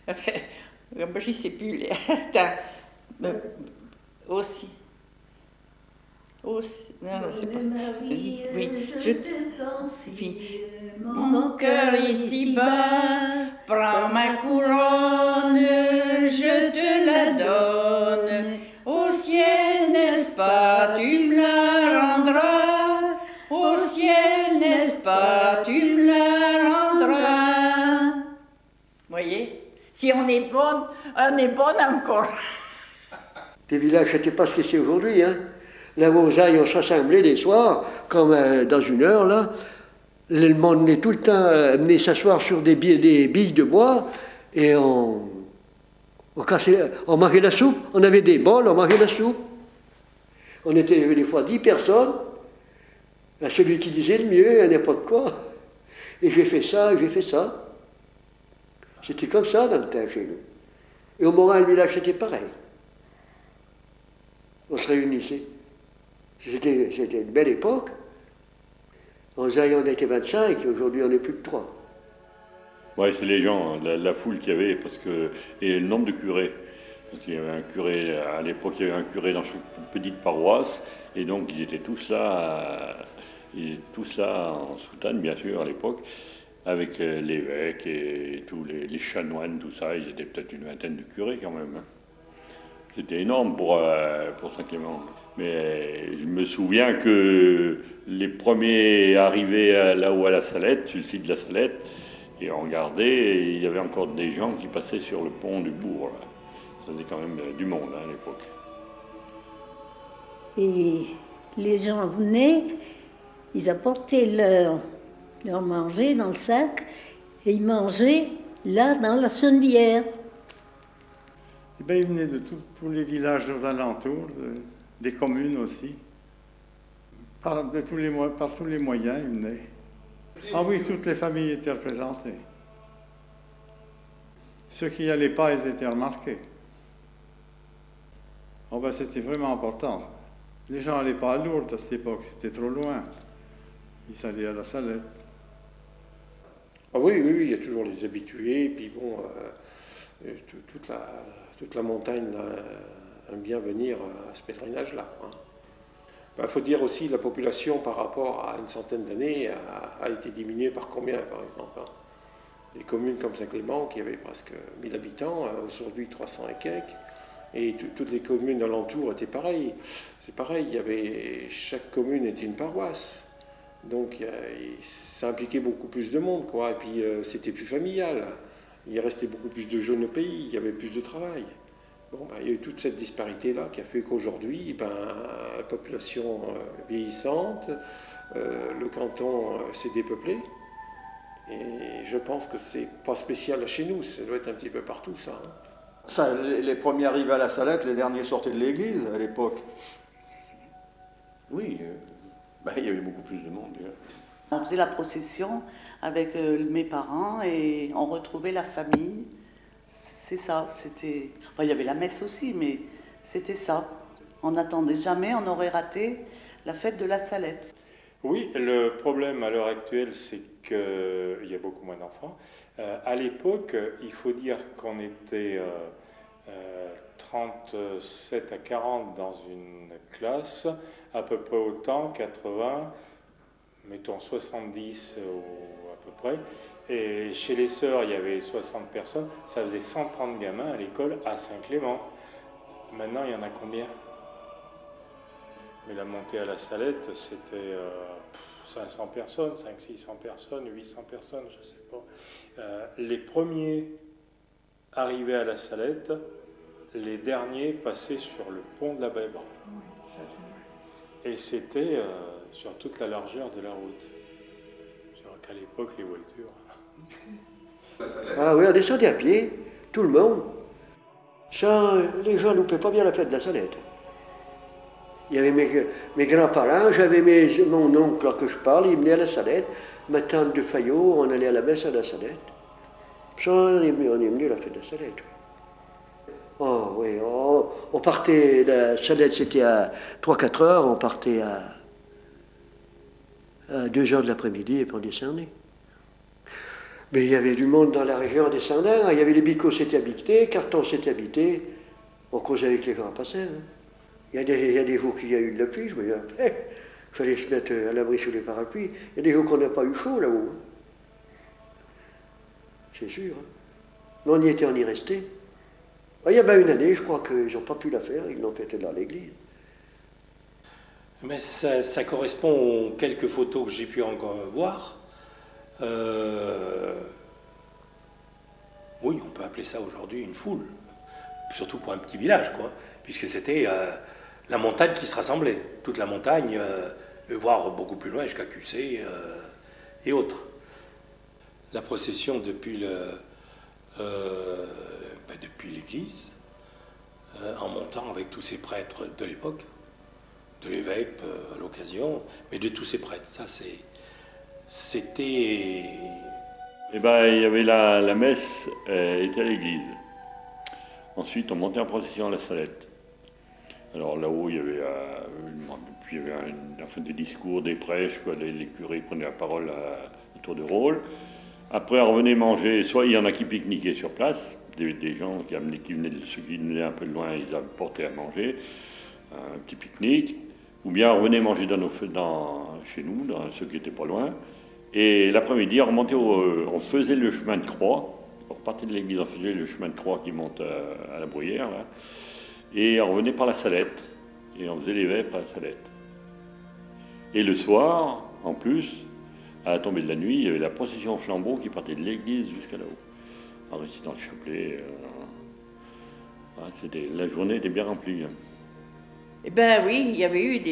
Je ne sais plus. Attends. Aussi. Non, c'est pas. Oui, je te confie mon cœur ici-bas. Prends ma couronne, je te la donne. Au ciel, n'est-ce pas, tu me la rendras. Au ciel, n'est-ce pas, tu me la rendras. Voyez, si on est bonne encore. Les villages, c'était pas ce que c'est aujourd'hui, hein. La Mosaïque, on s'assemblait les soirs, comme dans une heure, là. Le monde est tout le temps amené s'asseoir sur des billes de bois, et on mangeait la soupe. On avait des bols, on mangeait la soupe. On était des fois 10 personnes, à celui qui disait le mieux, à n'importe quoi. Et j'ai fait ça, j'ai fait ça. C'était comme ça dans le temps chez nous. Et au Morin, le village, c'était pareil. On se réunissait. C'était une belle époque. En Zaï, on était 25, et aujourd'hui, on est plus de 3. Oui, c'est les gens, la foule qu'il y avait, et le nombre de curés. Parce qu'il y avait un curé, à l'époque, il y avait un curé dans chaque petite paroisse, et donc ils étaient tous là en soutane, bien sûr, à l'époque, avec l'évêque et tous les chanoines, tout ça. Ils étaient peut-être une vingtaine de curés quand même. C'était énorme pour Saint-Clément. Mais je me souviens que les premiers arrivaient là-haut à la Salette, sur le site de la Salette, et on regardait, et il y avait encore des gens qui passaient sur le pont du bourg. Là. Ça faisait quand même du monde à l'époque. Et les gens venaient, ils apportaient leur manger dans le sac, et ils mangeaient là, dans la Chennevière. Eh bien, ils venaient de tous les villages aux alentours, des communes aussi. Par tous les moyens, ils venaient. Ah oui, toutes les familles étaient représentées. Ceux qui n'y allaient pas, ils étaient remarqués. Oh ben, c'était vraiment important. Les gens n'allaient pas à Lourdes à cette époque, c'était trop loin. Ils allaient à la Salette. Ah oui, il y a toujours les habitués, et puis bon, toute la montagne là, aime bien venir à ce pèlerinage-là. Il faut dire aussi la population par rapport à une centaine d'années a été diminuée par combien, par exemple. Des communes comme Saint-Clément, qui avaient presque 1000 habitants, aujourd'hui 300 et quelques, et toutes les communes alentours étaient pareilles. C'est pareil, chaque commune était une paroisse. Donc ça impliquait beaucoup plus de monde, quoi. Et puis c'était plus familial. Il restait beaucoup plus de jeunes au pays, il y avait plus de travail. Bon, il y a eu toute cette disparité-là qui a fait qu'aujourd'hui, la population vieillissante, le canton s'est dépeuplé. Et je pense que c'est pas spécial chez nous, ça doit être un petit peu partout, ça. Ça, les premiers arrivaient à la Salette, les derniers sortaient de l'église à l'époque. Oui, il y avait beaucoup plus de monde. On faisait la procession avec mes parents et on retrouvait la famille. C'est ça, c'était... Enfin, il y avait la messe aussi, mais c'était ça. On n'attendait jamais, on aurait raté la fête de la Salette. Oui, le problème à l'heure actuelle, c'est qu'il y a beaucoup moins d'enfants. À l'époque, il faut dire qu'on était 37 à 40 dans une classe, à peu près autant, 80, mettons 70 à peu près. Et chez les sœurs, il y avait 60 personnes, ça faisait 130 gamins à l'école à Saint-Clément. Maintenant, il y en a combien? Mais la montée à la Salette, c'était 500 personnes, 500-600 personnes, 800 personnes, je ne sais pas. Les premiers arrivaient à la Salette, les derniers passaient sur le pont de la Bèbre. Et c'était sur toute la largeur de la route. Qu'à l'époque, les voitures... Ah oui, on descendait à pied, tout le monde. Ça, les gens ne loupaient pas bien la fête de la Salette. Il y avait mes grands-parents, j'avais mon oncle que je parle, il venait à la Salette. Ma tante de Fayot, on allait à la messe à la Salette. Ça, on est venu à la fête de la Salette. Oh oui, on partait, la Salette c'était à 3-4 heures, on partait à 2 heures de l'après-midi et puis on descendait. Mais il y avait du monde dans la région descendant. Il y avait les bicots s'étaient habités, Carton s'était habité. On causait avec les gens à passer. Hein. Il y a des jours qu'il y a eu de la pluie, je me dis, il fallait se mettre à l'abri sous les parapluies. Il y a des jours qu'on n'a pas eu chaud là-haut. Hein. C'est sûr. Hein. Mais on y était, on y restait. Il y a bien une année, je crois qu'ils n'ont pas pu la faire, ils l'ont fait dans l'église. Mais ça correspond aux quelques photos que j'ai pu encore voir. Oui, on peut appeler ça aujourd'hui une foule, surtout pour un petit village, quoi, puisque c'était la montagne qui se rassemblait, toute la montagne, voire beaucoup plus loin jusqu'à QC et autres. La procession depuis l'église, en montant avec tous ces prêtres de l'époque, de l'évêque à l'occasion, mais de tous ces prêtres, ça c'était... Eh bien, il y avait la messe était à l'église. Ensuite, on montait en procession à la Salette. Alors là-haut, il y avait, des discours, des prêches, quoi, les curés prenaient la parole à tour de rôle. Après, on revenait manger, soit il y en a qui pique-niquaient sur place, des gens qui venaient, ceux qui venaient un peu de loin, ils apportaient à manger, un petit pique-nique. Ou bien on revenait manger chez nous, dans ceux qui n'étaient pas loin. Et l'après-midi, on faisait le chemin de croix. On repartait de l'église, on faisait le chemin de croix qui monte à la Bruyère. Là. Et on revenait par la Salette. Et on faisait les vêpres par la Salette. Et le soir, en plus, à la tombée de la nuit, il y avait la procession au flambeau qui partait de l'église jusqu'à là-haut. En récitant le chapelet. La journée était bien remplie. Eh bien oui, il y avait eu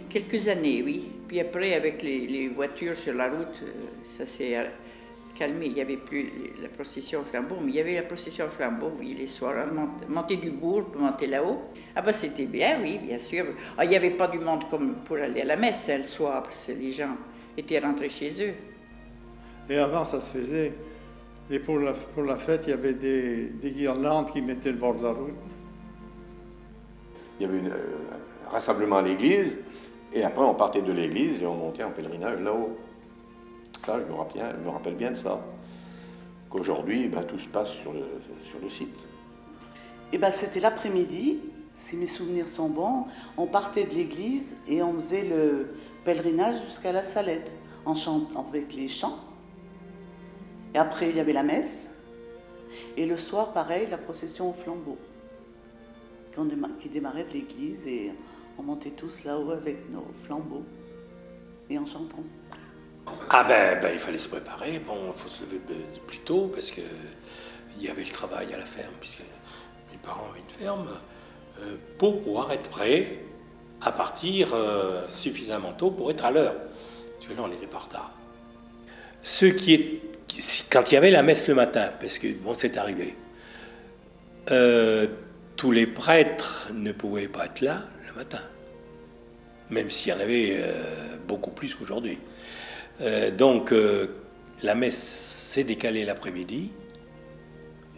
quelques années, oui. Puis après, avec les voitures sur la route, ça s'est calmé. Il n'y avait plus la procession au flambeau, mais il y avait la procession au flambeau, oui, les soirs, monter du bourg, monter là-haut. Ah ben c'était bien, oui, bien sûr. Ah, il n'y avait pas du monde comme pour aller à la messe le soir, parce que les gens étaient rentrés chez eux. Et avant, ça se faisait. Et pour la fête, il y avait des guirlandes qui mettaient le bord de la route. Il y avait un rassemblement à l'église, et après on partait de l'église et on montait en pèlerinage là-haut. Ça, je me rappelle bien de ça. Qu'aujourd'hui, tout se passe sur le site. Et c'était l'après-midi, si mes souvenirs sont bons, on partait de l'église et on faisait le pèlerinage jusqu'à la Salette, en chantant avec les chants. Et après, il y avait la messe. Et le soir, pareil, la procession au flambeau. Qui démarrait de l'église et on montait tous là-haut avec nos flambeaux et en chantant. Ah il fallait se préparer, il faut se lever plus tôt parce qu'il y avait le travail à la ferme, puisque mes parents avaient une ferme, pour pouvoir être prêt à partir suffisamment tôt pour être à l'heure. Parce que là, on n'était pas en retard. Quand il y avait la messe le matin, parce que c'est arrivé, tous les prêtres ne pouvaient pas être là le matin, même s'il y en avait beaucoup plus qu'aujourd'hui. Donc la messe s'est décalée l'après-midi,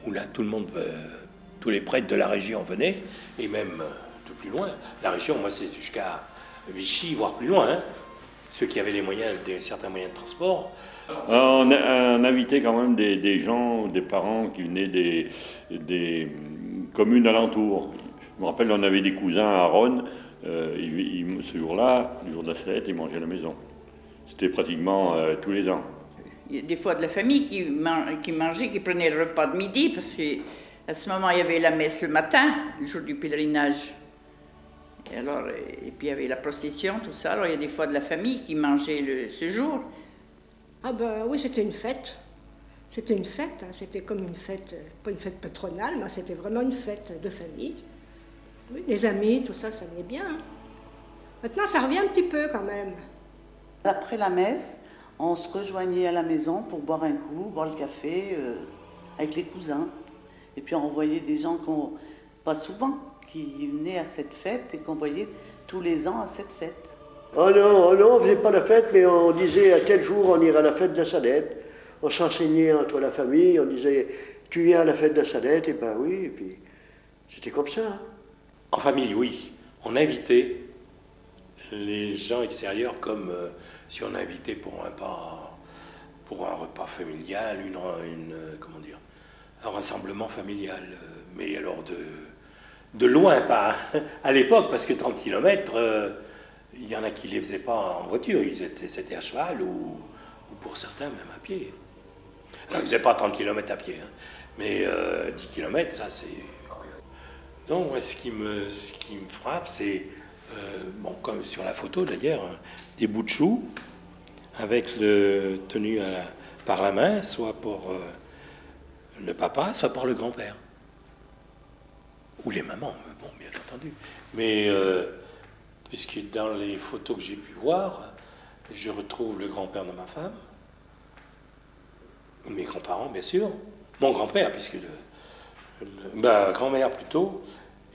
où là tous les prêtres de la région venaient, et même de plus loin. La région, moi, c'est jusqu'à Vichy, voire plus loin. Hein. Ceux qui avaient certains moyens de transport. On invitait quand même des gens, des parents qui venaient des communes alentours. Je me rappelle, on avait des cousins à Ronne. Ce jour-là, le jour de la Salette, ils mangeaient à la maison. C'était pratiquement tous les ans. Il y a des fois de la famille qui mangeait, qui prenait le repas de midi, parce qu'à ce moment, il y avait la messe le matin, le jour du pèlerinage. Et puis il y avait la procession, tout ça. Alors il y a des fois de la famille qui mangeait ce jour. Ah oui, c'était une fête. C'était une fête, hein. C'était comme une fête, pas une fête patronale, mais c'était vraiment une fête de famille. Oui, les amis, tout ça, ça venait bien. Hein. Maintenant, ça revient un petit peu quand même. Après la messe, on se rejoignait à la maison pour boire un coup, boire le café avec les cousins. Et puis on voyait des gens pas souvent, qui venaient à cette fête et qu'on voyait tous les ans à cette fête. Oh non, on ne faisait pas la fête, mais on disait à tel jour on ira à la fête de la Salette. On s'enseignait entre la famille, on disait tu viens à la fête de la Salette, et oui, et puis c'était comme ça. Hein. En famille, oui. On invitait les gens extérieurs comme si on invitait pour un pas pour un repas familial, comment dire, un rassemblement familial. Mais alors de loin, pas à l'époque, parce que 30 km, il y en a qui ne les faisaient pas en voiture, c'était à cheval ou pour certains même à pied. Alors ils ne faisaient pas 30 km à pied, hein, mais 10 km, ça c'est... Non, moi, ce qui me frappe, c'est, bon, comme sur la photo d'ailleurs, des bouts de choux avec le tenu par la main, soit pour le papa, soit par le grand-père. Ou les mamans, bon, bien entendu. Mais puisque dans les photos que j'ai pu voir, je retrouve le grand-père de ma femme, mes grands-parents, bien sûr, mon grand-père, puisque grand-mère plutôt,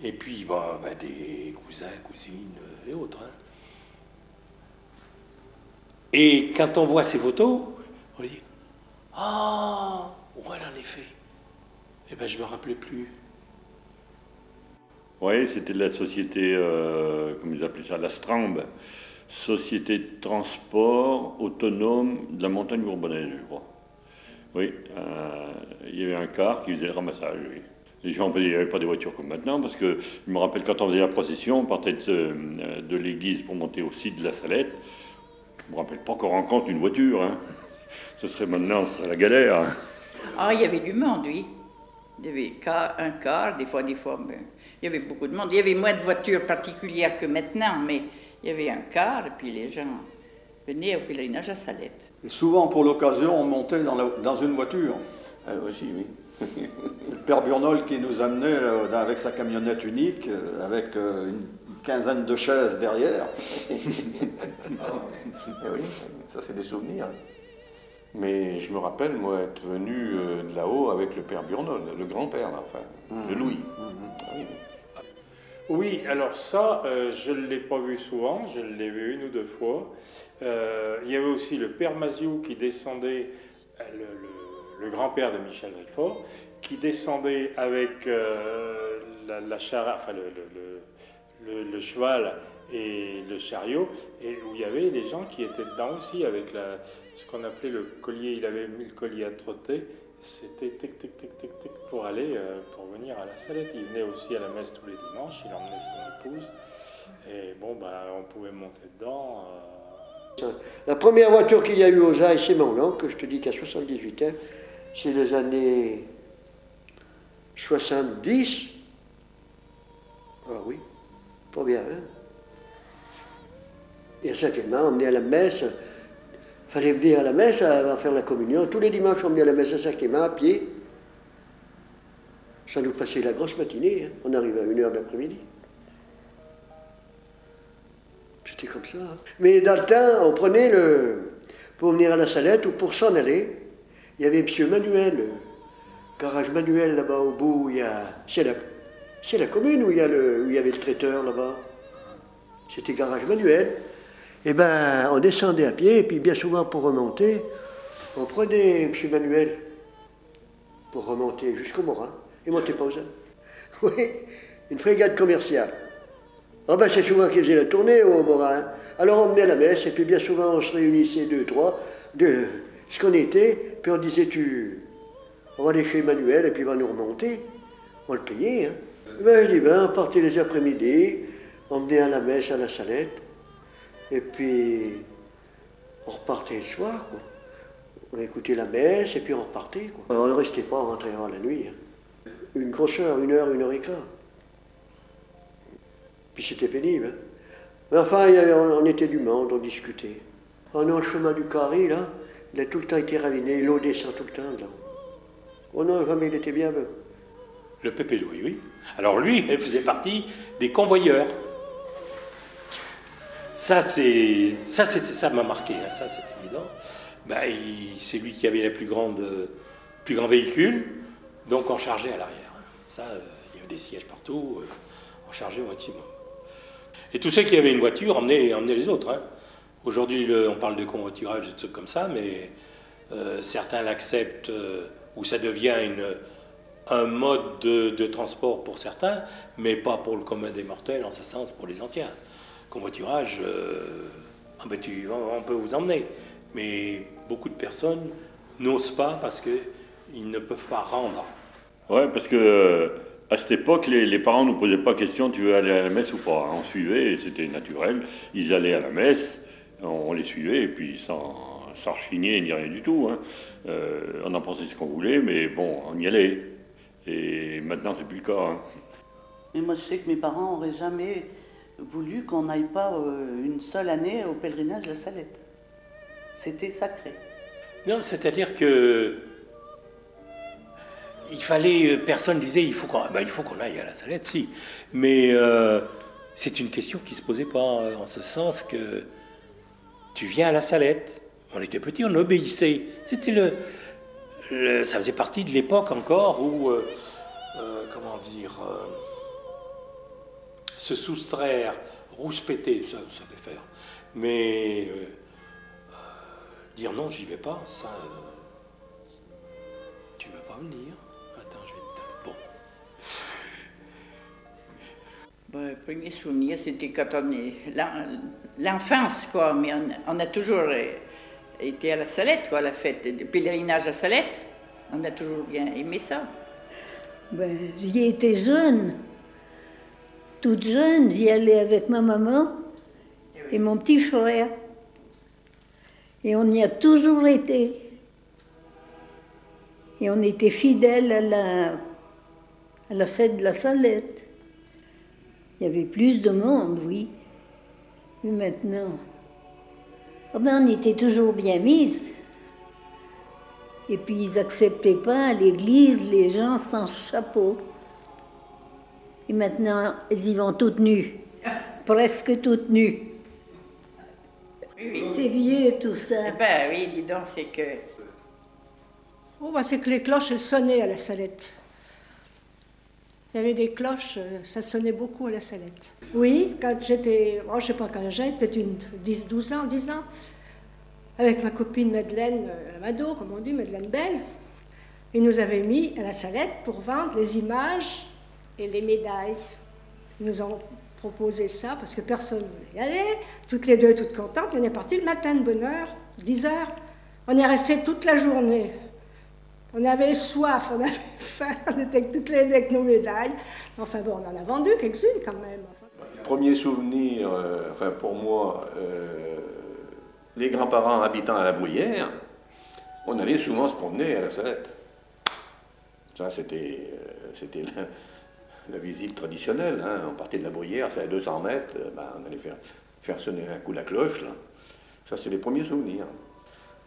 et puis des cousins, cousines et autres. Hein. Et quand on voit ces photos, on dit « Ah, ouais, en effet. » Eh bien, je ne me rappelais plus. Oui, c'était de la société, comment ils appelaient ça, la Strambe, Société de transport autonome de la montagne bourbonnaise, je crois. Oui, il y avait un car qui faisait le ramassage, oui. Les gens, il n'y avait pas des voitures comme maintenant, parce que je me rappelle quand on faisait la procession, on partait de l'église pour monter au site de la Salette. Je ne me rappelle pas qu'on rencontre une voiture, hein. Ce serait la galère. Hein. Ah, il y avait du monde, oui. Il y avait un car, des fois, mais il y avait beaucoup de monde. Il y avait moins de voitures particulières que maintenant, mais il y avait un car, et puis les gens venaient au pèlerinage à Salette. Et souvent, pour l'occasion, on montait dans une voiture. Ah, aussi, oui. C'est le père Burnol qui nous amenait avec sa camionnette unique, avec une quinzaine de chaises derrière. Et oui, ça c'est des souvenirs. Mais je me rappelle, moi, être venu de là-haut avec le père Burnol, le grand-père, enfin, de Louis. Oui. Oui, alors ça, je ne l'ai pas vu souvent, je l'ai vu une ou deux fois. Il y avait aussi le père Maziou qui descendait, le grand-père de Michel Rifort, qui descendait avec la charrette, enfin le cheval et le chariot, et où il y avait les gens qui étaient dedans aussi, avec ce qu'on appelait le collier. Il avait mis le collier à trotter, c'était tic tic tic tic tic pour aller, pour venir à la Salette. Il venait aussi à la messe tous les dimanches, il emmenait son épouse, et bon, on pouvait monter dedans. La première voiture qu'il y a eu aux Ailles, c'est mon oncle, que je te dis qu'à 78 ans, c'est les années 70. Ah oui, pas bien, hein. Et à Saint-Clément, on venait à la messe. Il fallait venir à la messe avant de faire la communion. Tous les dimanches, on venait à la messe à Saint-Clément à pied. Ça nous passait la grosse matinée. Hein. On arrivait à 1h de l'après-midi. C'était comme ça. Hein. Mais dans le temps, on prenait pour venir à la Salette ou pour s'en aller, il y avait M. Manuel, garage Manuel là-bas au bout. C'est la commune où il y avait le traiteur là-bas. C'était garage Manuel. Eh bien, on descendait à pied, et puis bien souvent pour remonter, on prenait M. Manuel pour remonter jusqu'au Morin, et monter pas aux Alpes. Oui, une frégate commerciale. Ah ben c'est souvent qu'ils faisaient la tournée au Morin. Alors on venait à la messe, et puis bien souvent on se réunissait deux, trois, de ce qu'on était, puis on disait, on va aller chez Manuel, et puis il va nous remonter. On le payait, hein. Ben, je dis, on partait les après-midi, on venait à la messe à la Salette, et puis on repartait le soir, quoi. On écoutait la messe, et puis on repartait, quoi. On ne restait pas, on rentrait avant la nuit. Hein. Une grosse heure, 1 heure et quart. Puis c'était pénible, hein. Mais enfin, on était du monde, on discutait. On a le chemin du Carré, là, il a tout le temps été raviné, l'eau descend tout le temps, là. Oh non, jamais il était bien beau. Le Pépé Louis, oui. Alors lui, il faisait partie des convoyeurs. Ça m'a marqué, hein, ça c'est évident. C'est lui qui avait le plus grand véhicule, donc on chargeait à l'arrière. Ça, il y avait des sièges partout, on chargeait au maximum. Et tous ceux qui avaient une voiture emmenaient les autres. Hein. Aujourd'hui, on parle de convoiturage, des trucs comme ça, mais certains l'acceptent, où ça devient un mode de transport pour certains, mais pas pour le commun des mortels, en ce sens pour les anciens. Convoiturage, on peut vous emmener, mais beaucoup de personnes n'osent pas parce qu'ils ne peuvent pas rendre. Ouais, parce que à cette époque, les parents ne nous posaient pas question, tu veux aller à la messe ou pas. On suivait, et c'était naturel. Ils allaient à la messe, on les suivait, et puis sans rechigner ni rien du tout. Hein. On en pensait ce qu'on voulait, mais bon, on y allait. Et maintenant, c'est plus le cas. Hein. Mais moi, je sais que mes parents n'auraient jamais voulu qu'on n'aille pas une seule année au pèlerinage de la Salette. C'était sacré. Non, c'est-à-dire que il fallait, personne disait il faut qu'on aille à la Salette, si. Mais c'est une question qui ne se posait pas, en ce sens que tu viens à la Salette. On était petits, on obéissait. C'était ça faisait partie de l'époque encore où, comment dire, se soustraire, rouspéter, ça savait faire. Mais dire non, j'y vais pas, ça. Tu veux pas venir? Attends, je vais te. Bon. Bon, le premier souvenir, c'était quand on est. L'enfance, quoi, mais on a toujours été à la Salette, quoi, à la fête de pèlerinage à Salette. On a toujours bien aimé ça. Ben, j'y étais jeune. Toute jeune, j'y allais avec ma maman et mon petit frère. Et on y a toujours été. Et on était fidèles à la fête de la Salette. Il y avait plus de monde, oui. Mais maintenant, oh ben on était toujours bien mises. Et puis ils n'acceptaient pas à l'église les gens sans chapeau. Et maintenant, elles y vont toutes nues. Presque toutes nues. Oui. C'est vieux tout ça. Ben oui, dis donc, c'est que... Oh, ben, c'est que les cloches, elles sonnaient à la Salette. Il y avait des cloches, ça sonnait beaucoup à la Salette. Oui, quand j'étais, je ne sais pas quand j'étais, peut-être 10 ans, avec ma copine Madeleine Mado, comme on dit, Madeleine Belle, ils nous avaient mis à la Salette pour vendre les images et les médailles. Ils nous ont proposé ça parce que personne ne voulait y aller. Toutes les deux, toutes contentes. On est parti le matin de bonne heure, 10 heures. On est resté toute la journée. On avait soif, on avait faim, on était toutes les deux avec nos médailles. Enfin bon, on en a vendu quelques-unes quand même. Premier souvenir, pour moi, les grands-parents habitant à la Bruyère, on allait souvent se promener à la Salette. Ça, c'était la visite traditionnelle. Hein. On partait de la Bruyère, c'est à 200 mètres, on allait faire sonner un coup la cloche. Là. Ça, c'est les premiers souvenirs.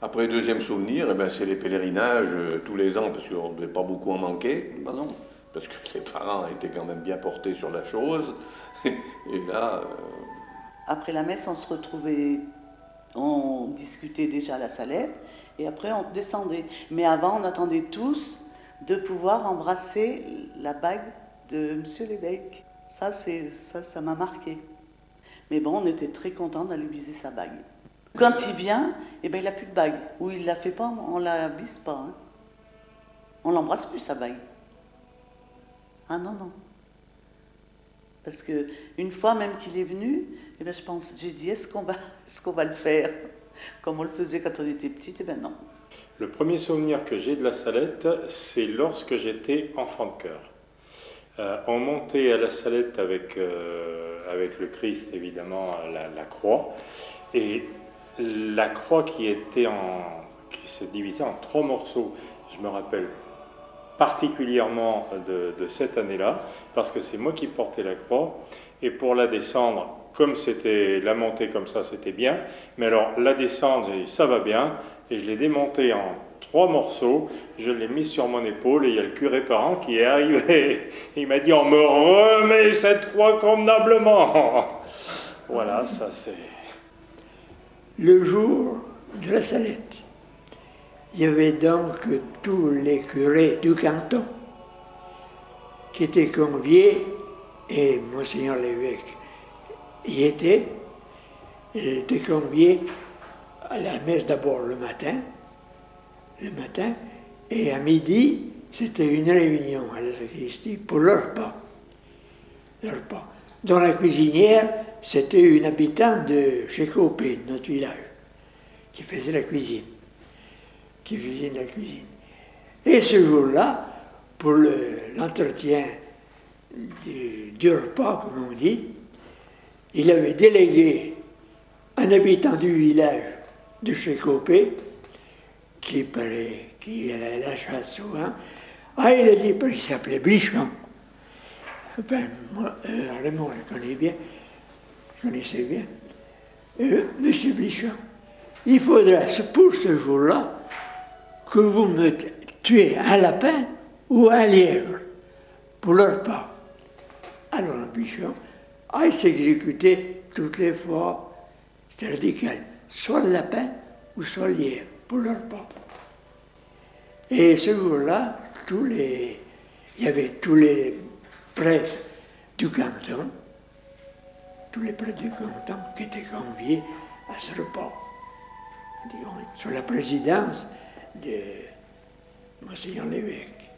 Après, deuxième souvenir, c'est les pèlerinages tous les ans, parce qu'on ne devait pas beaucoup en manquer. Ben non, parce que les parents étaient quand même bien portés sur la chose. Et là... Après la messe, on se retrouvait, on discutait déjà à la Salette, et après on descendait. Mais avant, on attendait tous de pouvoir embrasser la bague de Monsieur l'évêque. Ça m'a marqué. Mais bon, on était très contents d'aller biser sa bague. Quand il vient, il n'a plus de bague. Ou il ne la fait pas, on ne la bise pas. Hein. On ne l'embrasse plus, sa bague. Ah non, non. Parce qu'une fois même qu'il est venu, j'ai dit, est-ce qu'on va le faire comme on le faisait quand on était petite? Non. Le premier souvenir que j'ai de la Salette, c'est lorsque j'étais enfant de chœur. On montait à la Salette avec le Christ, évidemment, la croix. Et la croix qui se divisait en 3 morceaux. Je me rappelle particulièrement de cette année-là, parce que c'est moi qui portais la croix, et pour la descendre, comme c'était la montée comme ça, c'était bien, mais alors la descendre, j'ai dit, ça va bien, et je l'ai démontée en 3 morceaux, je l'ai mis sur mon épaule, et il y a le curé parent qui est arrivé, il m'a dit, on me remet cette croix convenablement. Voilà, ça c'est... Le jour de la Salette, il y avait donc tous les curés du canton qui étaient conviés, et Monseigneur l'évêque y était. Il était convié à la messe d'abord le matin, et à midi, c'était une réunion à la sacristie pour le repas. Dans la cuisinière, c'était une habitante de chez Copé, notre village, qui faisait la cuisine. qui faisait la cuisine. Et ce jour-là, pour l'entretien du repas, comme on dit, il avait délégué un habitant du village de chez Copé, qui allait à la chasse souvent. Ah, il a dit, il s'appelait Bichon. Enfin, moi, Raymond, je connaissais bien. Monsieur Bichon, il faudra, pour ce jour-là, que vous me tuez un lapin ou un lièvre pour le repas. Alors, Bichon, il s'exécutait toutes les fois. C'était radical. Soit le lapin ou soit le lièvre pour le repas. Et ce jour-là, il y avait tous les prêtres du canton, qui étaient conviés à ce repas, sous la présidence de Monseigneur l'évêque.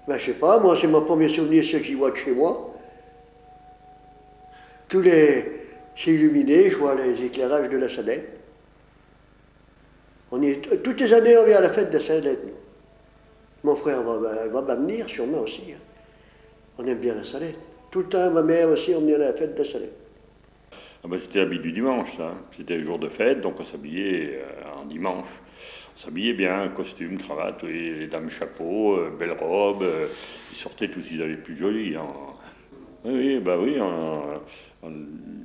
Ben, je sais pas, moi, c'est mon premier souvenir, c'est que j'y vois de chez moi. C'est illuminé, je vois les éclairages de la Salette. Toutes les années, on vient à la fête de la Salette, nous. Mon frère va venir, sûrement aussi. Hein. On aime bien la Salette. Tout le temps, ma mère aussi, on venait à la fête de la Salette. Ah ben, c'était l'habit du dimanche, ça. C'était le jour de fête, donc on s'habillait en dimanche. On s'habillait bien, costume, cravate, oui, les dames chapeau, belles robes. Ils sortaient tous, ils avaient plus joli. Hein. Oui, bah oui, en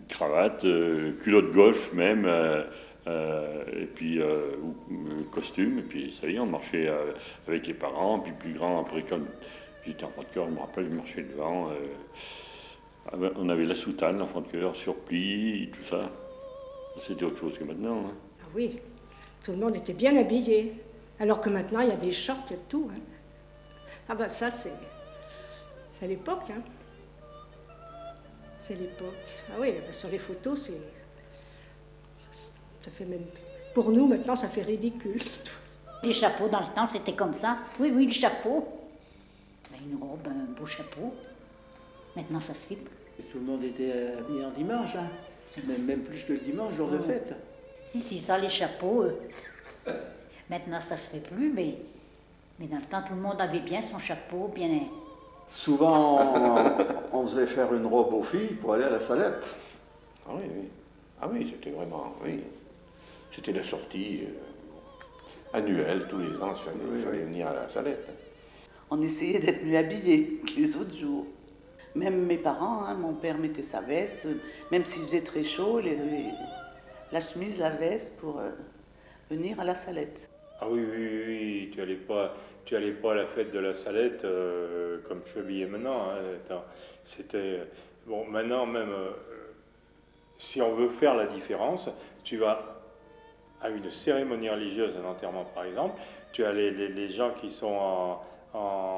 cravate, culotte golf même, et puis costume, et puis ça y est, on marchait avec les parents, puis plus grand, après quand j'étais enfant de cœur, je me rappelle, je marchais devant, on avait la soutane, l'enfant de cœur, surplis, tout ça. C'était autre chose que maintenant. Hein. Ah oui, tout le monde était bien habillé, alors que maintenant il y a des shorts, il y a tout. Hein. Ah ben ça c'est l'époque, hein. C'est l'époque. Ah oui, ben sur les photos, ça fait même... Pour nous, maintenant, ça fait ridicule. Les chapeaux, dans le temps, c'était comme ça. Oui, le chapeau. Ben, une robe, un beau chapeau. Maintenant, ça se fait plus. Et tout le monde était habillé en dimanche, hein. Même plus que le dimanche, jour de fête. Si, ça, les chapeaux. Maintenant, ça se fait plus, mais dans le temps, tout le monde avait bien son chapeau, bien... Souvent, on faisait faire une robe aux filles pour aller à la Salette. Ah oui, oui. Ah oui, c'était vraiment, oui. C'était la sortie annuelle, tous les ans, il fallait venir à la Salette. On essayait d'être mieux habillés que les autres jours. Même mes parents, hein, mon père mettait sa veste, même s'il faisait très chaud, la chemise, la veste pour venir à la Salette. Ah oui, tu allais pas à la fête de la Salette comme je suis habillé maintenant. Hein. C'était... Bon, maintenant même, si on veut faire la différence, tu vas à une cérémonie religieuse, un enterrement par exemple, tu as les gens qui sont en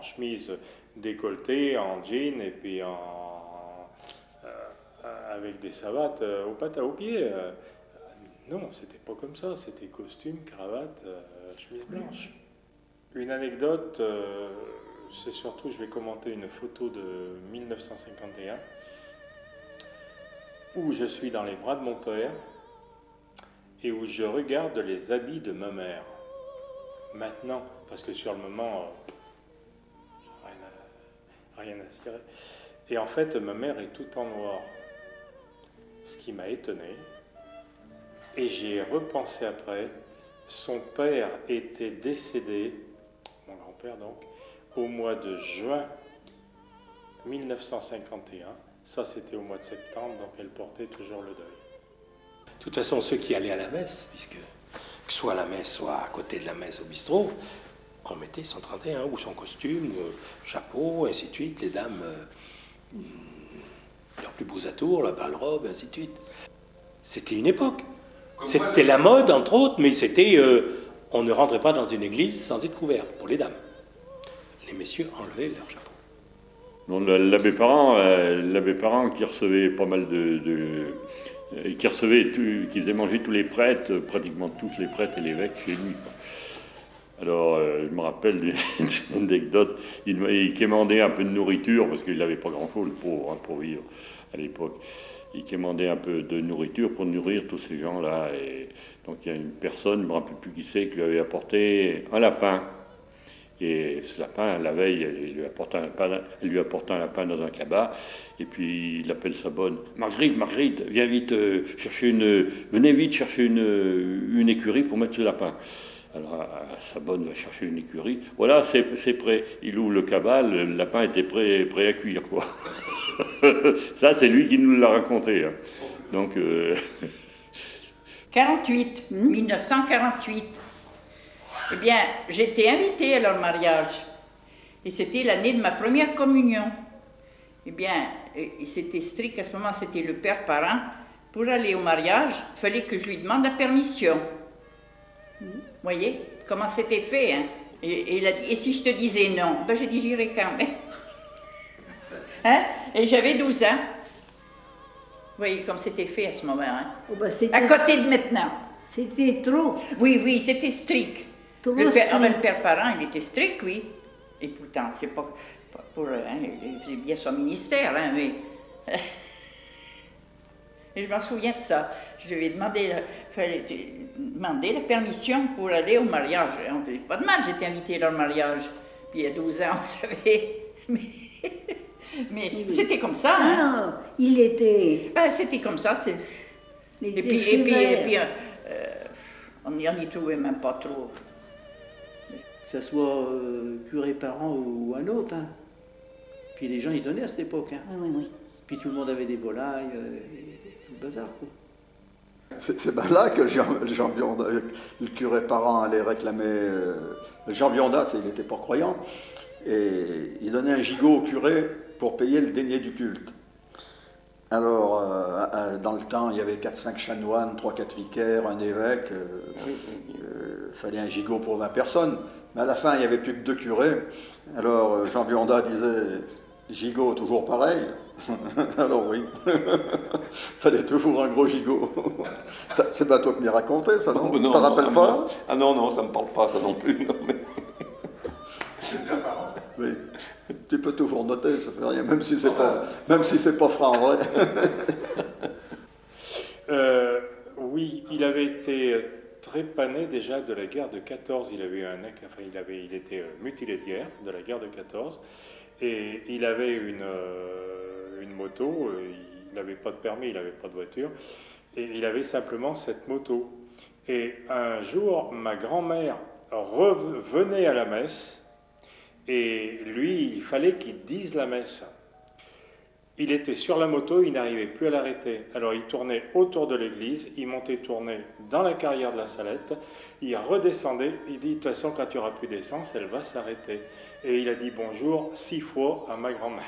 chemise décolletée, en jean, et puis avec des savates aux pieds. Non, c'était pas comme ça, c'était costume, cravate, chemise blanche. Une anecdote, c'est surtout, je vais commenter une photo de 1951, où je suis dans les bras de mon père, et où je regarde les habits de ma mère. Maintenant, parce que sur le moment, rien à cirer. Et en fait, ma mère est tout en noir, ce qui m'a étonné. Et j'ai repensé après, son père était décédé, mon grand-père donc, au mois de juin 1951. Ça, c'était au mois de septembre, donc elle portait toujours le deuil. De toute façon, ceux qui allaient à la messe, puisque que soit à la messe, soit à côté de la messe au bistrot, on mettait son 31 ou son costume, chapeau, ainsi de suite. Les dames, leurs plus beaux atours, la belle robe, ainsi de suite. C'était une époque. C'était la mode, entre autres, mais c'était... on ne rentrait pas dans une église sans être couvert, pour les dames. Les messieurs enlevaient leur chapeau. L'abbé Parent qui recevait pas mal qui faisait manger tous les prêtres, pratiquement tous les prêtres et l'évêque chez lui. Quoi. Alors, je me rappelle d'une anecdote, il commandait un peu de nourriture, parce qu'il n'avait pas grand-chose, le pauvre, pour vivre à l'époque. et qui demandait un peu de nourriture pour nourrir tous ces gens-là. Et donc il y a une personne, je ne me rappelle plus qui c'est, qui lui avait apporté un lapin. Et ce lapin, la veille, elle lui apporte un lapin dans un cabas, et puis il appelle sa bonne. Marguerite, viens vite venez vite chercher une écurie pour mettre ce lapin. Alors sa bonne va chercher une écurie. Voilà, c'est prêt. Il ouvre le cabas, le lapin était prêt à cuire, quoi. Ça, c'est lui qui nous l'a raconté. Hein. Donc. 1948. Eh bien, j'étais invitée à leur mariage. Et c'était l'année de ma première communion. Eh bien, c'était strict à ce moment, c'était le père parent. Pour aller au mariage, il fallait que je lui demande la permission. Vous voyez comment c'était fait, hein? Et il a dit, et si je te disais non? Ben, j'ai dit, j'irai quand même. Hein? Et j'avais 12 ans. Vous voyez comme c'était fait à ce moment, hein? Oh ben à côté de maintenant. C'était trop. Oui, c'était strict. Le père parent, il était strict, oui. Et pourtant, c'est pas pour... Hein, il faisait bien son ministère, hein, mais... Et je m'en souviens de ça. Je lui ai demandé la permission pour aller au mariage. On ne faisait pas de mal, j'étais invitée à leur mariage. Puis il y a 12 ans, vous savez... Mais c'était comme ça. Hein. Non, il était... Ben, c'était comme ça. Et puis on n'y trouvait même pas trop. Que ce soit curé parent ou un autre. Hein. Puis les gens, ils donnaient à cette époque. Hein. Oui. Puis tout le monde avait des volailles, tout le bazar. Quoi. C'est ben là que Jean Biondat, le curé parent allait réclamer... Jean Biondat, il n'était pas croyant. Et il donnait un gigot au curé pour payer le denier du culte. Alors, dans le temps, il y avait 4-5 chanoines, 3-4 vicaires, un évêque. Il fallait un gigot pour 20 personnes. Mais à la fin, il n'y avait plus que 2 curés. Alors, Jean Biondat disait, gigot, toujours pareil. Alors oui, fallait toujours un gros gigot. C'est pas toi qui m'y raconté, ça, non? Non, t'en rappelles pas? Non. Ah non, ça me parle pas, ça non plus. Non, mais... Oui, tu peux toujours noter, ça fait rien, même si c'est pas franc vrai. Oui, il avait été trépané déjà de la guerre de 14. Il avait eu il était mutilé de guerre de la guerre de 14, et il avait une moto. Il n'avait pas de permis, il n'avait pas de voiture, et il avait simplement cette moto. Et un jour, ma grand-mère revenait à la messe. Et lui, il fallait qu'il dise la messe. Il était sur la moto, il n'arrivait plus à l'arrêter. Alors il tournait autour de l'église, il montait tourner dans la carrière de la Salette, il redescendait, il dit, de toute façon, quand il n'y aura plus d'essence, elle va s'arrêter. Et il a dit bonjour 6 fois à ma grand-mère.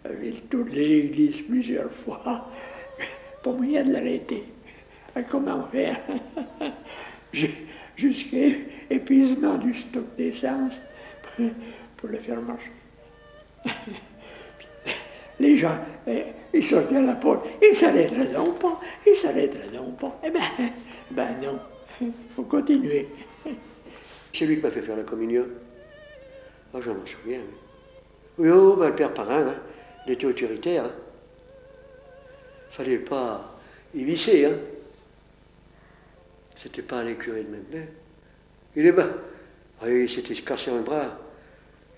J'avais tourné l'église plusieurs fois, pas moyen de l'arrêter. Comment faire? Jusqu'à épuisement du stock d'essence pour le faire marcher. Les gens, ils sortaient à la porte, ils s'arrêteraient donc pas. Eh ben non, il faut continuer. C'est lui qui m'a fait faire la communion. Oh, j'en m'en souviens. Oui, oh, ben, le père parrain, hein, il était autoritaire. Hein. Fallait pas y visser, hein. C'était pas les curés de maintenant. Il est bas. Il s'était cassé un bras.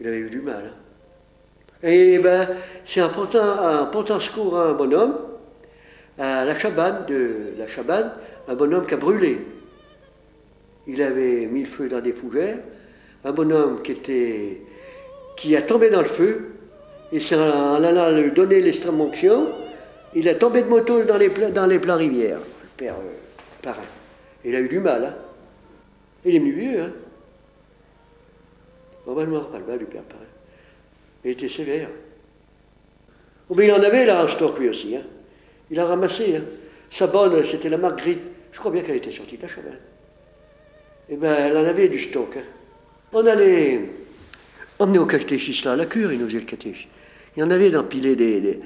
Il avait eu du mal. Hein. Et ben, c'est un portant secours à un bonhomme, à la Chabanne, un bonhomme qui a brûlé. Il avait mis le feu dans des fougères. Un bonhomme qui a tombé dans le feu. Et c'est en allant lui donner l'extrême onction, il a tombé de moto dans les plans rivières, le père parrain. Il a eu du mal, hein. Il est venu vieux, hein. Bon, ben, je ne me rappelle pas du père parrain. Il était sévère. Oh, mais il en avait là en stock lui aussi, hein. Il a ramassé, hein. Sa bonne, c'était la Marguerite. Je crois bien qu'elle était sortie de la Chabanne. Eh bien, elle en avait du stock, hein. On allait emmener au catéchisme là, à la cure, il nous faisait le catéchisme. Il y en avait d'empiler des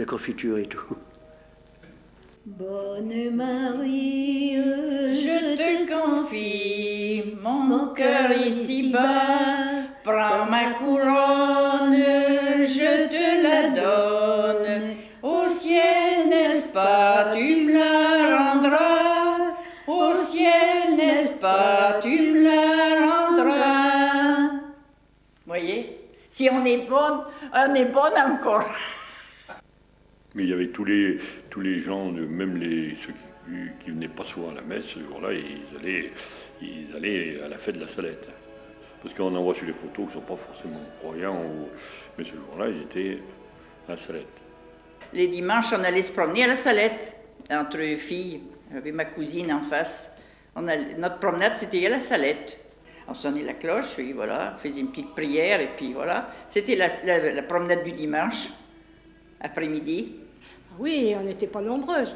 confitures et tout. Bonne Marie, je te confie mon cœur ici-bas. Prends ma couronne, je te la donne. Au ciel Si on est bonne encore. Mais il y avait tous les gens, même ceux qui venaient pas souvent à la messe, ce jour-là, ils allaient à la fête de la Salette. Parce qu'on en voit sur les photos qui ne sont pas forcément croyants, mais ce jour-là, ils étaient à la Salette. Les dimanches, on allait se promener à la Salette, entre filles. J'avais ma cousine en face. Notre promenade, c'était à la Salette. On sonnait la cloche, et voilà, on faisait une petite prière, et puis voilà. C'était la promenade du dimanche, après-midi. Oui, on n'était pas nombreuses.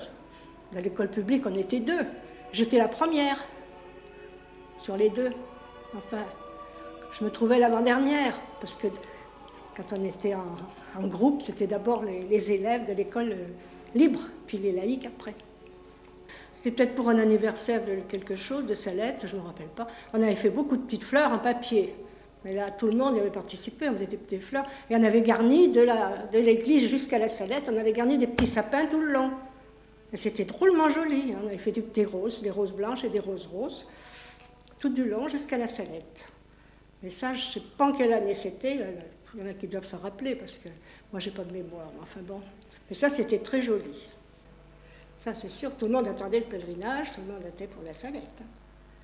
Dans l'école publique, on était 2. J'étais la première sur les 2. Enfin, je me trouvais l'avant-dernière, parce que quand on était en groupe, c'était d'abord les élèves de l'école libre, puis les laïcs après. C'était peut-être pour un anniversaire de quelque chose, de Salette, je ne me rappelle pas. On avait fait beaucoup de petites fleurs en papier. Mais là, tout le monde y avait participé, on faisait des petites fleurs. Et on avait garni de l'église jusqu'à la Salette, on avait garni des petits sapins tout le long. Et c'était drôlement joli. On avait fait des roses blanches et des roses roses, tout du long jusqu'à la Salette. Mais ça, je ne sais pas en quelle année c'était. Il y en a qui doivent s'en rappeler, parce que moi, je n'ai pas de mémoire. Enfin bon. Mais ça, c'était très joli. Ça, c'est sûr, tout le monde attendait le pèlerinage, tout le monde était pour la Salette.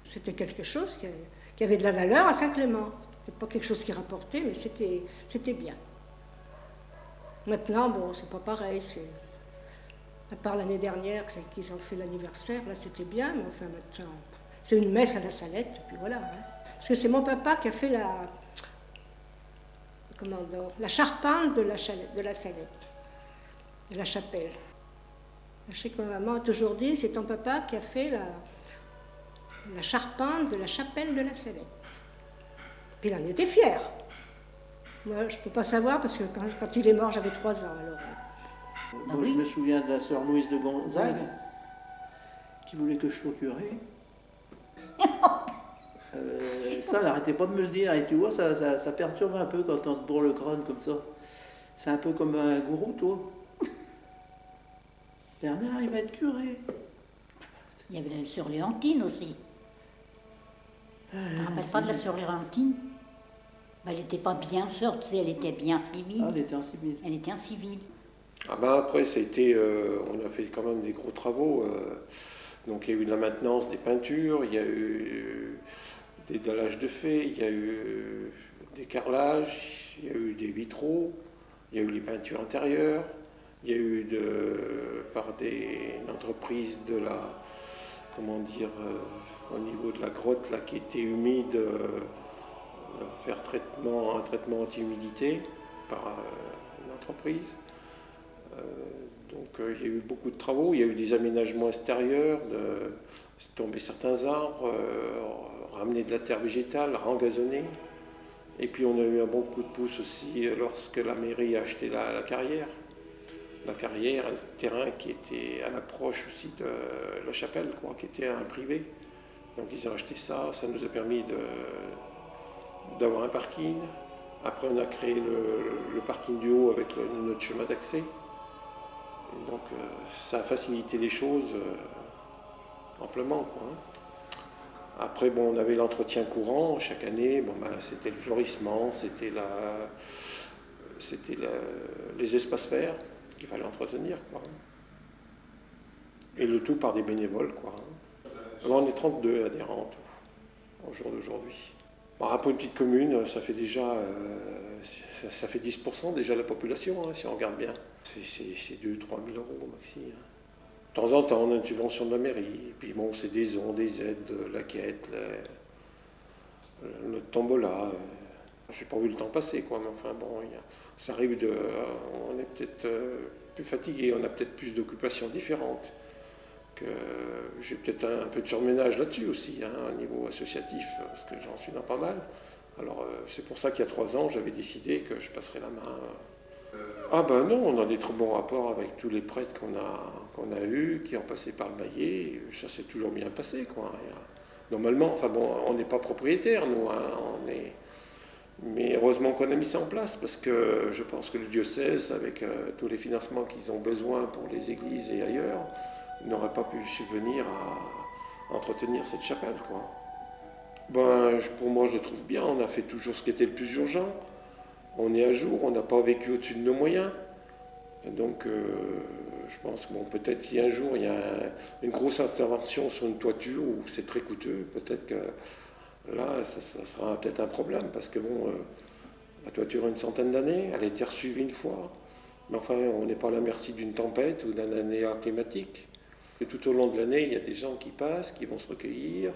C'était quelque chose qui avait de la valeur à Saint-Clément. C'était pas quelque chose qui rapportait, mais c'était bien. Maintenant, bon, c'est pas pareil. À part l'année dernière, qu'ils ont fait l'anniversaire, là, c'était bien, mais enfin, maintenant, c'est une messe à la Salette, et puis voilà. Hein. Parce que c'est mon papa qui a fait la charpente de la Salette, de la chapelle. Je sais que ma maman a toujours dit, c'est ton papa qui a fait la charpente de la chapelle de la Salette. Puis il en était fier. Moi, je ne peux pas savoir, parce que quand il est mort, j'avais 3 ans. Alors. Moi, je me souviens de la sœur Louise de Gonzague, qui voulait que je sois curé. Ça, elle n'arrêtait pas de me le dire. Et tu vois, ça perturbe un peu quand on te bourre le crâne comme ça. C'est un peu comme un gourou, toi. Bernard, il va être curé. Il y avait la sœur Léontine aussi. Tu ne te rappelles pas de la sœur Léontine? Elle n'était pas bien sœur, tu sais, elle était bien civile. Ah, elle était en civil. Elle était en civil. Ah ben après, ça a été, on a fait quand même des gros travaux. Donc il y a eu de la maintenance des peintures, il y a eu des dallages de fées, il y a eu des carrelages, il y a eu des vitraux, il y a eu les peintures intérieures, il y a eu par une entreprise de la, comment dire, au niveau de la grotte là, qui était humide, faire un traitement anti-humidité par une entreprise. Donc il y a eu beaucoup de travaux, il y a eu des aménagements extérieurs, tomber certains arbres, ramener de la terre végétale, rengazonner. Et puis on a eu un bon coup de pouce aussi lorsque la mairie a acheté la carrière. La carrière, un terrain qui était à l'approche aussi de la chapelle, quoi, qui était un privé. Donc ils ont acheté ça, ça nous a permis d'avoir un parking. Après on a créé le parking du haut avec notre chemin d'accès. Et donc ça a facilité les choses amplement, quoi. Après, bon, on avait l'entretien courant chaque année. Bon, ben, c'était le fleurissement, c'était les espaces verts qu'il fallait entretenir, quoi. Et le tout par des bénévoles, quoi. Alors, on est 32 adhérents au jour d'aujourd'hui. Bon, pour une petite commune, ça fait déjà ça fait 10% déjà de la population, hein, si on regarde bien. C'est 2 000 à 3 000 euros au maxi. Hein. De temps en temps, on a une subvention de la mairie, et puis bon, c'est des dons, des aides, la quête, le tombola. J'ai pas vu le temps passer, quoi, mais enfin bon, ça arrive on est peut-être plus fatigué, on a peut-être plus d'occupations différentes. J'ai peut-être un peu de surménage là-dessus aussi, hein, au niveau associatif, parce que j'en suis dans pas mal. Alors c'est pour ça qu'il y a 3 ans, j'avais décidé que je passerais la main. Ah ben non, on a des très bons rapports avec tous les prêtres qu'on a eus, qui ont passé par le maillet, ça s'est toujours bien passé, quoi. Normalement, enfin bon, on n'est pas propriétaire, nous, hein, mais heureusement qu'on a mis ça en place, parce que je pense que le diocèse, avec tous les financements qu'ils ont besoin pour les églises et ailleurs, n'aurait pas pu subvenir à entretenir cette chapelle, quoi. Ben, pour moi, je le trouve bien, on a fait toujours ce qui était le plus urgent. on est à jour, on n'a pas vécu au-dessus de nos moyens. Donc je pense que bon, peut-être si un jour il y a une grosse intervention sur une toiture où c'est très coûteux, peut-être que là ça sera peut-être un problème parce que bon, la toiture a une centaine d'années, elle a été reçue une fois, mais enfin on n'est pas à la merci d'une tempête ou d'un aléa climatique. Et tout au long de l'année, il y a des gens qui passent, qui vont se recueillir,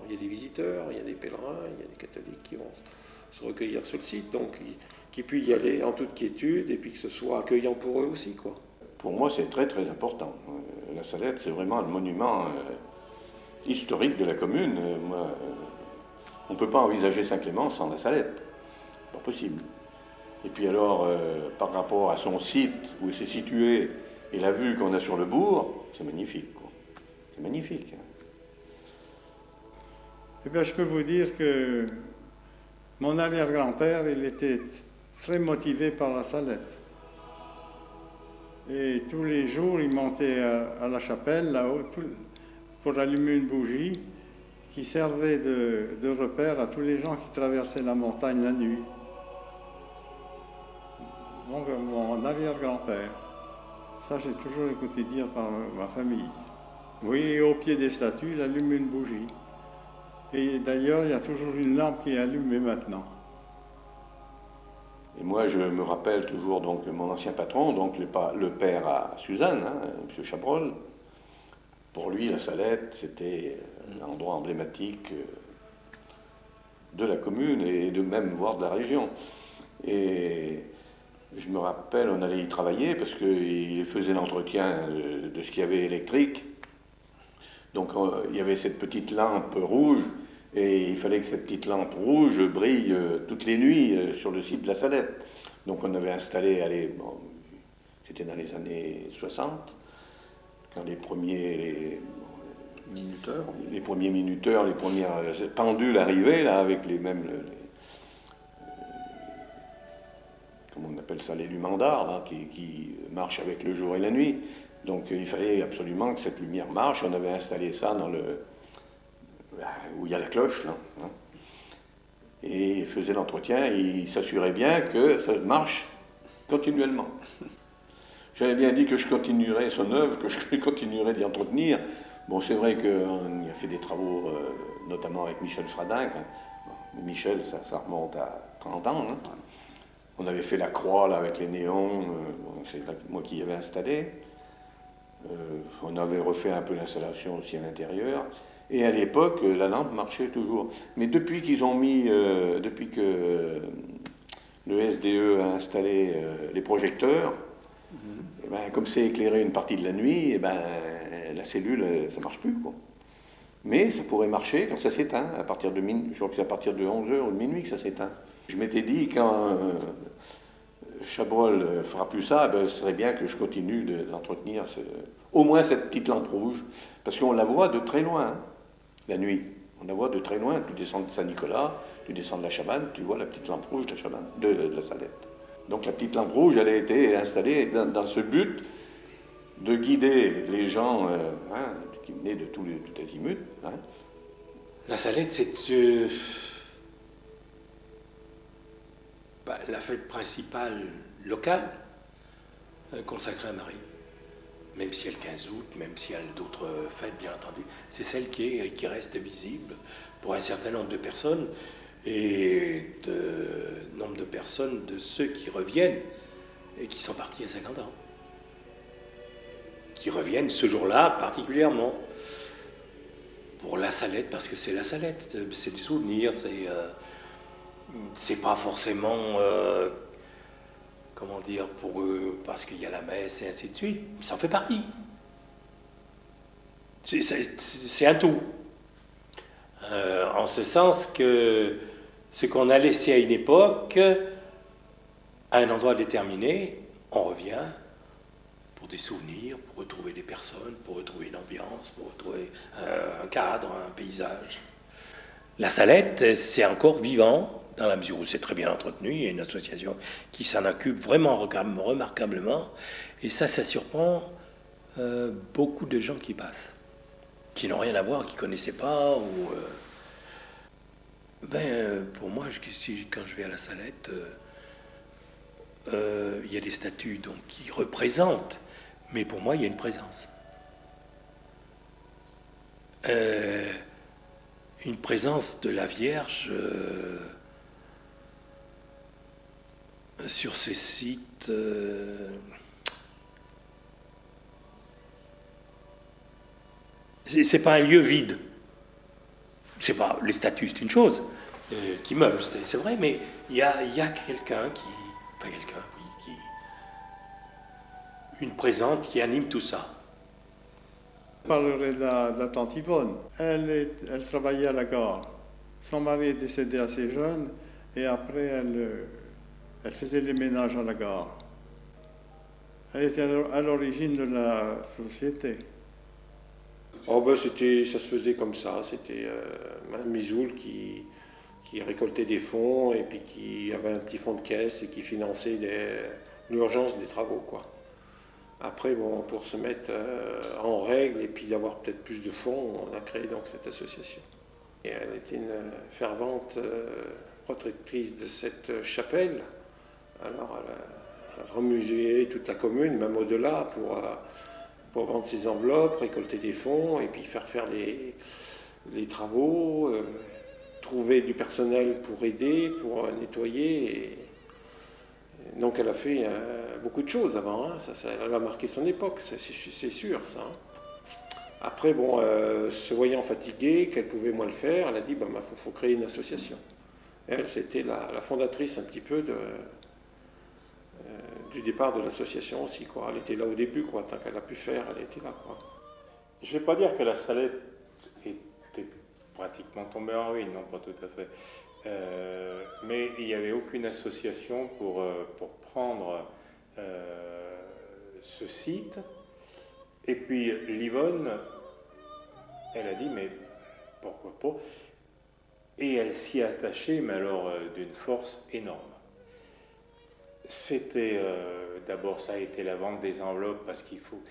il y a des visiteurs, il y a des pèlerins, il y a des catholiques qui vont se recueillir sur le site, donc qui puissent y aller en toute quiétude et puis que ce soit accueillant pour eux aussi, quoi. Pour moi, c'est très très important. La Salette, c'est vraiment un monument historique de la commune. On ne peut pas envisager Saint-Clément sans la Salette. Pas possible. Et puis alors, par rapport à son site, où c'est situé, et la vue qu'on a sur le bourg, c'est magnifique, quoi. C'est magnifique. Eh bien, je peux vous dire que mon arrière-grand-père, il était très motivé par la Salette. Et tous les jours, il montait à la chapelle, là-haut, pour allumer une bougie qui servait de repère à tous les gens qui traversaient la montagne la nuit. Mon arrière-grand-père. Ça, j'ai toujours écouté dire par ma famille. Oui, au pied des statues, il allume une bougie. Et d'ailleurs, il y a toujours une lampe qui est allumée maintenant. Et moi, je me rappelle toujours donc mon ancien patron, donc le père à Suzanne, hein, M. Chabrol. Pour lui, la Salette, c'était un endroit emblématique de la commune et de même, voire de la région. Et je me rappelle, on allait y travailler parce qu'il faisait l'entretien de ce qu'il y avait électrique. Donc il y avait cette petite lampe rouge et il fallait que cette petite lampe rouge brille toutes les nuits sur le site de la Salette. Donc on avait installé, c'était dans les années 60, quand les premiers minuteurs, les premières pendules arrivaient là avec les mêmes... on appelle ça les lumandards, hein, qui marchent avec le jour et la nuit. Donc il fallait absolument que cette lumière marche. On avait installé ça dans où il y a la cloche, là. Hein. Et il faisait l'entretien, il s'assurait bien que ça marche continuellement. J'avais bien dit que je continuerais son œuvre, que je continuerais d'y entretenir. Bon, c'est vrai qu'on a fait des travaux, notamment avec Michel Fradin. Bon, Michel, ça remonte à 30 ans. Hein. On avait fait la croix là, avec les néons, c'est moi qui y avais installé. On avait refait un peu l'installation aussi à l'intérieur. Et à l'époque, la lampe marchait toujours. Mais depuis qu'ils ont mis, depuis que le SDE a installé les projecteurs, et ben, comme c'est éclairé une partie de la nuit, et ben, la cellule, ça ne marche plus, quoi. Mais ça pourrait marcher quand ça s'éteint, à partir de minuit. Je crois que c'est à partir de 11h ou de minuit que ça s'éteint. Je m'étais dit, quand Chabrol fera plus ça, ben, ce serait bien que je continue d'entretenir au moins cette petite lampe rouge, parce qu'on la voit de très loin, hein, la nuit. On la voit de très loin, tu descends de Saint-Nicolas, tu descends de la Chabanne, tu vois la petite lampe rouge de la Salette. Donc la petite lampe rouge, elle a été installée dans ce but de guider les gens hein, qui venaient de tout azimut. Hein. La Salette, c'est la fête principale locale consacrée à Marie. Même si elle est le 15 août, même si elle a d'autres fêtes, bien entendu, c'est celle qui reste visible pour un certain nombre de personnes et nombre de personnes de ceux qui reviennent et qui sont partis à 50 ans. Qui reviennent ce jour-là particulièrement pour la Salette, parce que c'est la Salette, c'est des souvenirs, c'est pas forcément, comment dire, pour eux, parce qu'il y a la messe et ainsi de suite, ça en fait partie. C'est un tout. En ce sens que ce qu'on a laissé à une époque, à un endroit déterminé, on revient pour des souvenirs, pour retrouver des personnes, pour retrouver une ambiance, pour retrouver un cadre, un paysage. La Salette, c'est encore vivant, dans la mesure où c'est très bien entretenu. Il y a une association qui s'en occupe vraiment remarquablement. Et ça surprend beaucoup de gens qui passent, qui n'ont rien à voir, qui ne connaissaient pas. Pour moi, quand je vais à la Salette, il y a des statues donc, qui représentent, mais pour moi, il y a une présence. Une présence de la Vierge sur ces sites. C'est pas un lieu vide. C'est pas les statues, c'est une chose qui meuble, c'est vrai, mais il y a quelqu'un qui, enfin quelqu'un, oui, une présence qui anime tout ça. Je parlerai de la tante Yvonne. Elle travaillait à la gare. Son mari est décédé assez jeune et après elle faisait les ménages à la gare. Elle était à l'origine de la société. Oh ben ça se faisait comme ça. C'était Mme Mizoul qui récoltait des fonds et puis qui avait un petit fonds de caisse et qui finançait l'urgence des travaux, quoi. Après, bon, pour se mettre en règle et puis d'avoir peut-être plus de fonds, on a créé donc cette association. Et elle était une fervente protectrice de cette chapelle. Alors elle remuait toute la commune, même au-delà, pour vendre ses enveloppes, récolter des fonds et puis faire les travaux, trouver du personnel pour aider, pour nettoyer. Donc elle a fait beaucoup de choses avant, hein. Ça, elle a marqué son époque, c'est sûr ça. Après, bon, se voyant fatiguée, qu'elle pouvait moins le faire, elle a dit, faut créer une association. Elle, c'était la fondatrice un petit peu du départ de l'association aussi, quoi. Elle était là au début, quoi. Tant qu'elle a pu faire, elle était là, quoi. Je ne vais pas dire que la Salette était pratiquement tombée en ruine, non, pas tout à fait. Mais il n'y avait aucune association pour prendre ce site. Et puis l'Yvonne, elle a dit, mais pourquoi pas? Et elle s'y est attachée, mais alors d'une force énorme. C'était, d'abord ça a été la vente des enveloppes, parce qu'il faut...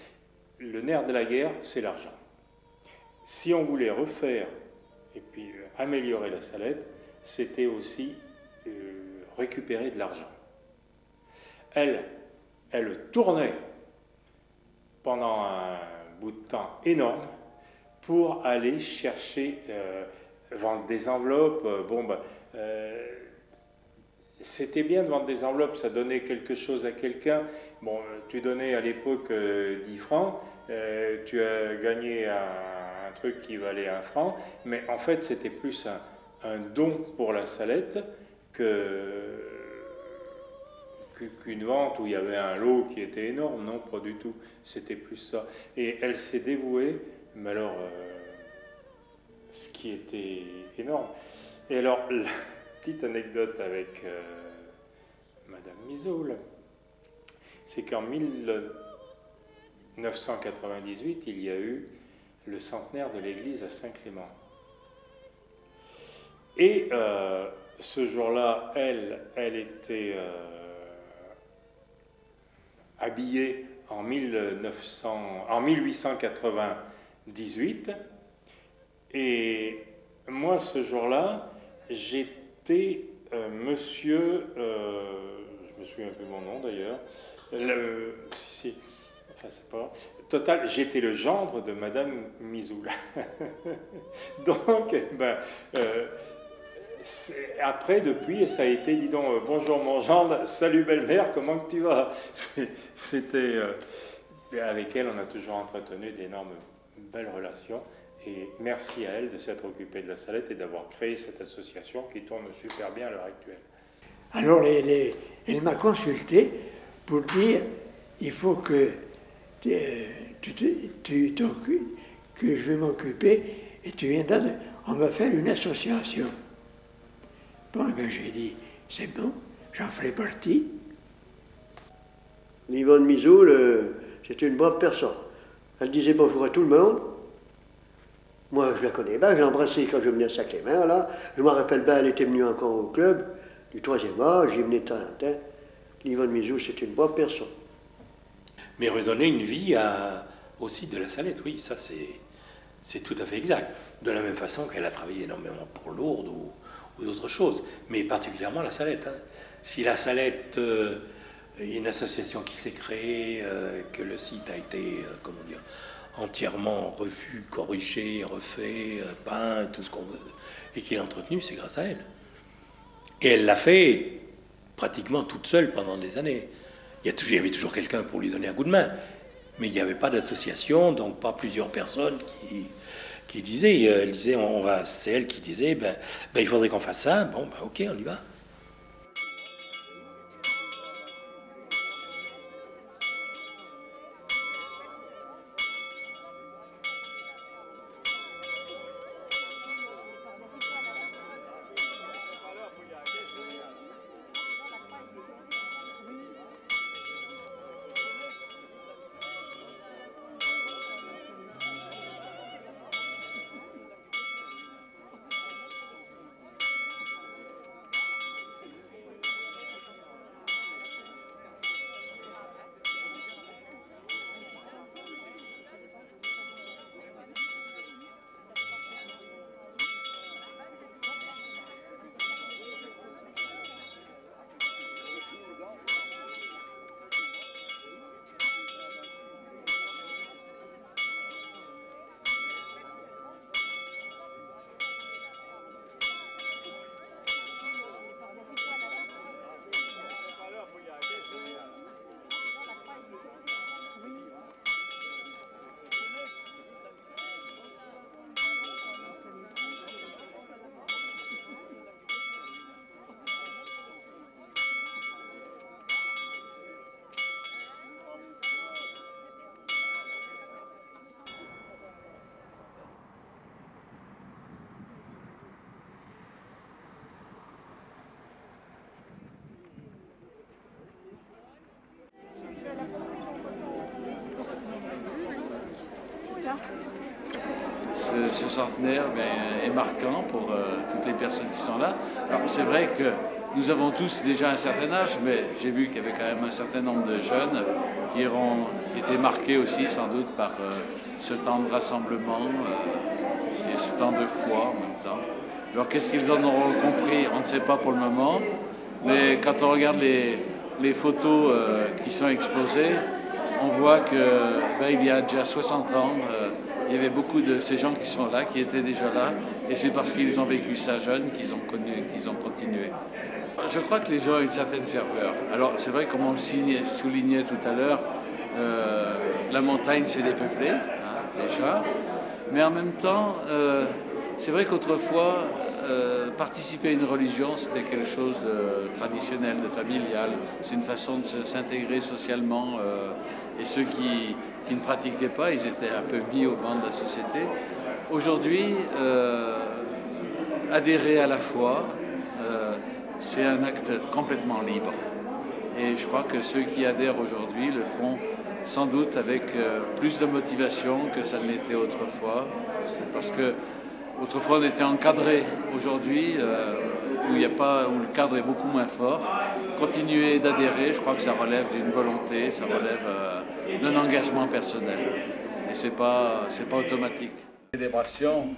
Le nerf de la guerre, c'est l'argent. Si on voulait refaire et puis améliorer la Salette, c'était aussi récupérer de l'argent. Elle tournait pendant un bout de temps énorme pour aller chercher, vendre des enveloppes. C'était bien de vendre des enveloppes, ça donnait quelque chose à quelqu'un. Bon, tu donnais à l'époque 10 francs, tu as gagné un truc qui valait 1 franc, mais en fait c'était plus un don pour la Salette qu'une vente où il y avait un lot qui était énorme. Non, pas du tout, c'était plus ça. Et elle s'est dévouée, mais alors, ce qui était énorme. Et alors, la petite anecdote avec Madame Mizoul, c'est qu'en 1998, il y a eu le centenaire de l'église à Saint-Clément. Et ce jour-là, elle était habillée en 1898. Et moi, ce jour-là, j'étais monsieur... je me souviens plus de mon nom d'ailleurs. Enfin, c'est pas... Total, j'étais le gendre de Madame Mizoul. Donc, après, depuis, ça a été, dis donc, bonjour mon gendre, salut belle-mère, comment que tu vas? C'était... avec elle, on a toujours entretenu d'énormes belles relations. Et merci à elle de s'être occupée de la Salette et d'avoir créé cette association qui tourne super bien à l'heure actuelle. Alors, elle m'a consulté pour dire, il faut que que je vais m'occuper et tu viendras, on va faire une association. Bon, ben j'ai dit, c'est bon, j'en ferai partie. Yvonne Mizoul, c'était une brave personne. Elle disait bonjour à tout le monde. Moi, je la connais bien, je l'ai embrassée quand je venais à Saint-Clément, là. Je me rappelle bien, elle était venue encore au club du 3e âge, j'y venais de temps en temps. Yvonne Mizoul, c'était une brave personne. Mais redonner une vie aussi de la Salette, oui, ça c'est tout à fait exact. De la même façon qu'elle a travaillé énormément pour Lourdes ou d'autres choses, mais particulièrement la Salette. Hein. Si la Salette Il y a une association qui s'est créée, que le site a été, comment dire, entièrement revu, corrigé, refait, peint, tout ce qu'on veut, et qui l'a entretenu, c'est grâce à elle. Et elle l'a fait pratiquement toute seule pendant des années. Il y avait toujours quelqu'un pour lui donner un coup de main, mais il n'y avait pas d'association, donc pas plusieurs personnes qui disaient, elle disait, c'est elle qui disait, ben, il faudrait qu'on fasse ça, bon, ben, ok, on y va. Ce centenaire est marquant pour toutes les personnes qui sont là. Alors c'est vrai que nous avons tous déjà un certain âge, mais j'ai vu qu'il y avait quand même un certain nombre de jeunes qui auront été marqués aussi sans doute par ce temps de rassemblement et ce temps de foi en même temps. Alors qu'est-ce qu'ils en auront compris? On ne sait pas pour le moment, mais quand on regarde les photos qui sont exposées, on voit qu'il y a déjà 60 ans, il y avait beaucoup de ces gens qui sont là, qui étaient déjà là, et c'est parce qu'ils ont vécu ça jeunes qu'ils ont continué. Je crois que les gens ont une certaine ferveur. Alors c'est vrai, comme on le soulignait tout à l'heure, la montagne s'est dépeuplée, hein, déjà, mais en même temps, c'est vrai qu'autrefois, participer à une religion, c'était quelque chose de traditionnel, de familial. C'est une façon de s'intégrer socialement. Et ceux qui ne pratiquaient pas, ils étaient un peu mis au banc de la société. Aujourd'hui, adhérer à la foi, c'est un acte complètement libre. Et je crois que ceux qui adhèrent aujourd'hui le font sans doute avec plus de motivation que ça ne l'était autrefois. Parce que autrefois on était encadré. Aujourd'hui, où le cadre est beaucoup moins fort, continuer d'adhérer, je crois que ça relève d'une volonté, ça relève d'un engagement personnel. Et c'est pas automatique. Célébration,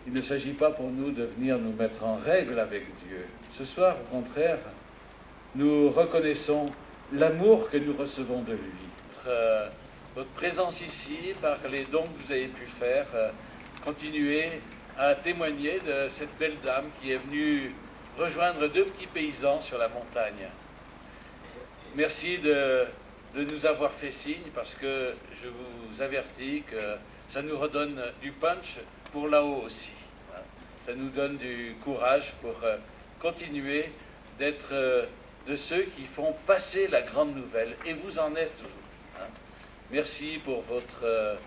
il ne s'agit pas pour nous de venir nous mettre en règle avec Dieu. Ce soir, au contraire, nous reconnaissons l'amour que nous recevons de lui. Votre présence ici, par les dons que vous avez pu faire, continuez à témoigner de cette belle dame qui est venue rejoindre deux petits paysans sur la montagne. Merci de nous avoir fait signe, parce que je vous avertis que ça nous redonne du punch pour là-haut aussi. Ça nous donne du courage pour continuer d'être de ceux qui font passer la grande nouvelle. Et vous en êtes, vous. Merci pour votre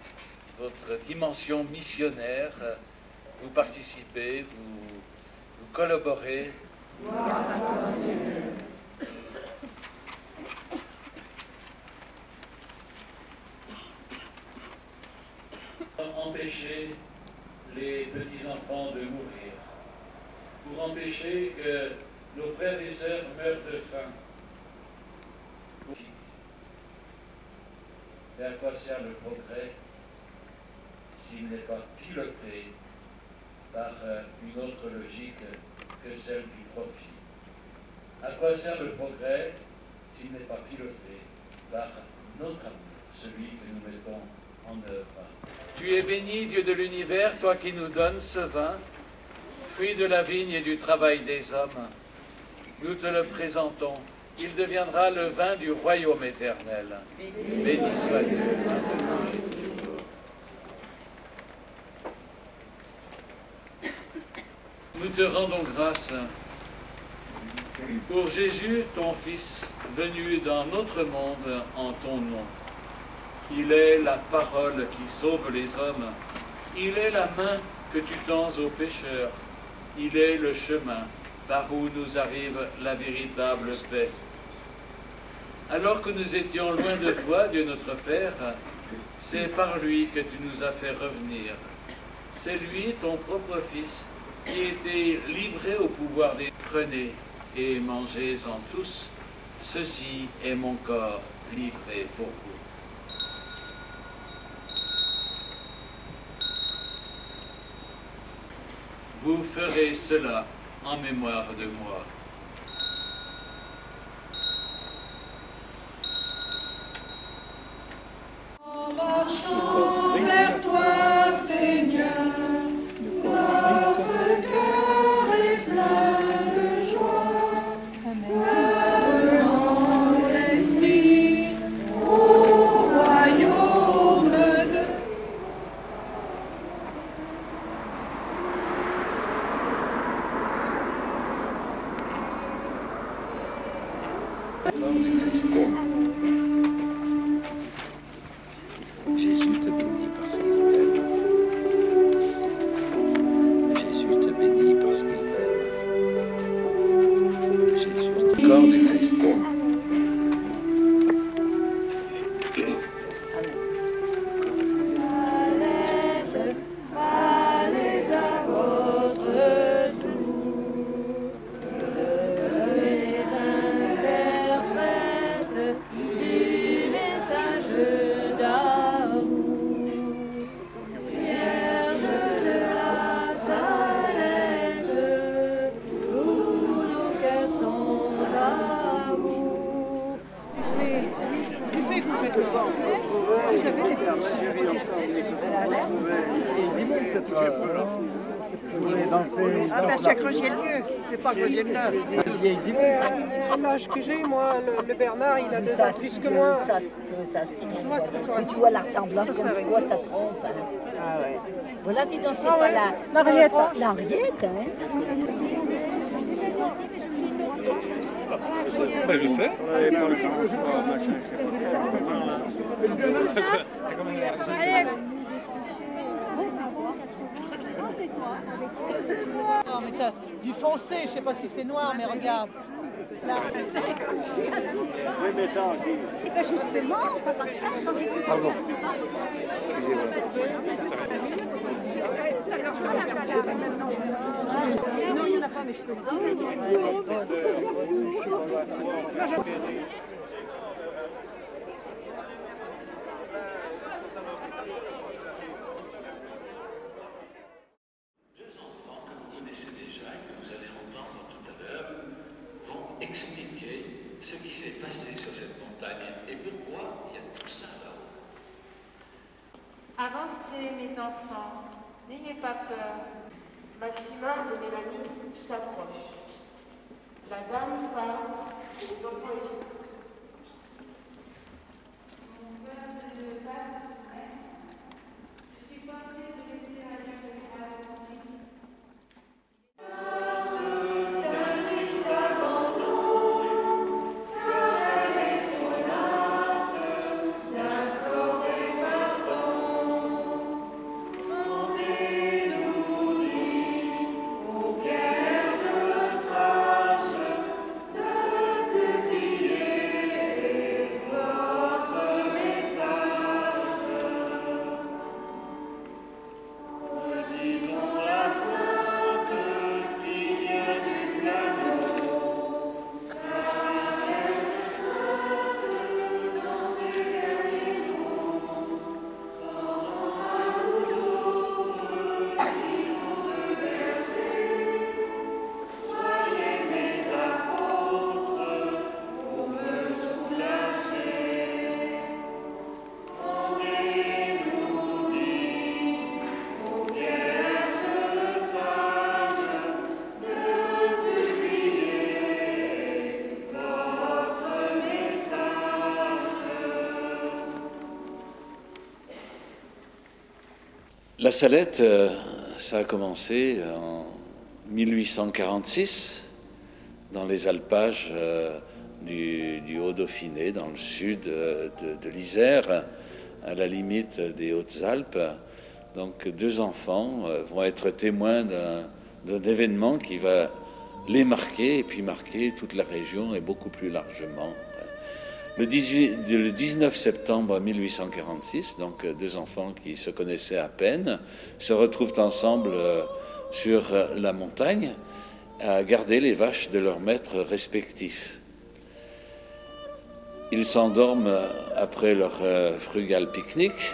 dimension missionnaire. Vous participez, vous collaborez. Empêcher les petits-enfants de mourir, pour empêcher que nos frères et sœurs meurent de faim. Mais à quoi sert le progrès s'il n'est pas piloté par une autre logique que celle du profit? À quoi sert le progrès s'il n'est pas piloté par notre amour, celui que nous mettons en œuvre. Tu es béni, Dieu de l'univers, toi qui nous donnes ce vin, fruit de la vigne et du travail des hommes. Nous te le présentons. Il deviendra le vin du royaume éternel. Béni soit Dieu maintenant et toujours. Nous te rendons grâce pour Jésus, ton Fils, venu dans notre monde en ton nom. Il est la parole qui sauve les hommes. Il est la main que tu tends aux pécheurs. Il est le chemin par où nous arrive la véritable paix. Alors que nous étions loin de toi, Dieu notre Père, c'est par lui que tu nous as fait revenir. C'est lui, ton propre Fils, qui était livré au pouvoir des... Prenez et mangez-en tous. Ceci est mon corps livré pour vous. Vous ferez cela en mémoire de moi. En marchant vers toi, Seigneur, notre cœur est plein de joie. Dans l'esprit, au royaume de Jésus te bénit parce qu'il t'aime. Jésus te bénit parce qu'il t'aime. Jésus, le corps du Christ. allez à votre tour, les interprètes du message d'amour, Vierge de la Salette, tous nos cœurs sont d'amour. Du fait que vous faites le sang, vous avez des Je voulais danser. Ah ben c'est Creusier le vieux, c'est pas Creusier le neuf. À l'âge que j'ai, moi, le Bernard, il a 2 ans plus que moi. Mais tu vois la ressemblance comme quoi ça trompe. Hein. Ah ouais. Voilà, dis donc, c'est pas la... L'Henriette. L'Henriette, hein. Ben, je sais. Non mais t'as du foncé, je sais pas si c'est noir, mais regarde. Là. Oui, mais ça aussi. Ben justement, pardon. Non, il n'y en a pas, mais je peux le expliquer ce qui s'est passé sur cette montagne et pourquoi il y a tout ça là-haut. Avancez, mes enfants, n'ayez pas peur. Maxima et Mélanie s'approchent. La dame parle, les enfants écoutent. Mon peuple ne veut pas se soumettre. Je suis forcée de laisser aller le roi de mon fils. Vierge sage de publier La Salette, ça a commencé en 1846, dans les alpages du Haut-Dauphiné, dans le sud de l'Isère, à la limite des Hautes-Alpes. Donc 2 enfants vont être témoins d'un événement qui va les marquer et puis marquer toute la région et beaucoup plus largement. Le 19 septembre 1846, donc 2 enfants qui se connaissaient à peine, se retrouvent ensemble sur la montagne à garder les vaches de leurs maîtres respectifs. Ils s'endorment après leur frugal pique-nique,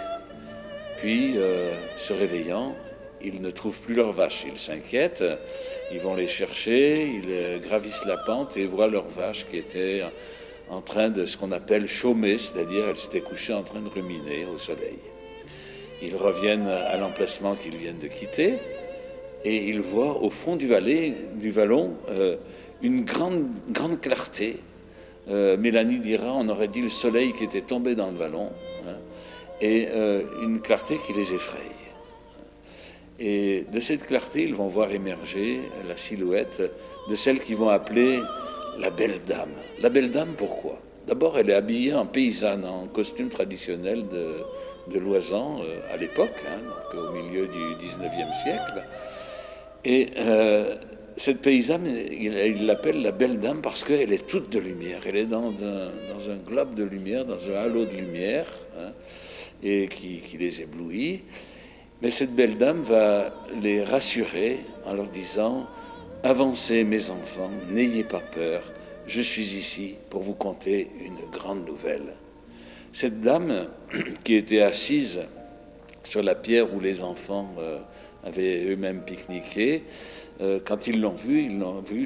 puis, se réveillant, ils ne trouvent plus leurs vaches. Ils s'inquiètent, ils vont les chercher, ils gravissent la pente et voient leurs vaches qui étaient en train de ce qu'on appelle chômer, c'est-à-dire elles s'étaient couchées en train de ruminer au soleil. Ils reviennent à l'emplacement qu'ils viennent de quitter et ils voient au fond du vallon une grande clarté. Mélanie dira, on aurait dit le soleil qui était tombé dans le vallon, hein, et une clarté qui les effraie. Et de cette clarté, ils vont voir émerger la silhouette de celle qu'ils vont appeler la belle dame. La belle dame, pourquoi? D'abord, elle est habillée en paysanne, en costume traditionnel de Loisan à l'époque, hein, donc au milieu du 19e siècle. Et cette paysanne, il l'appelle la belle dame parce qu'elle est toute de lumière. Elle est dans un globe de lumière, dans un halo de lumière, hein, et qui les éblouit. Mais cette belle dame va les rassurer en leur disant « Avancez mes enfants, n'ayez pas peur, je suis ici pour vous conter une grande nouvelle. » Cette dame qui était assise sur la pierre où les enfants avaient eux-mêmes pique-niqué, quand ils l'ont vue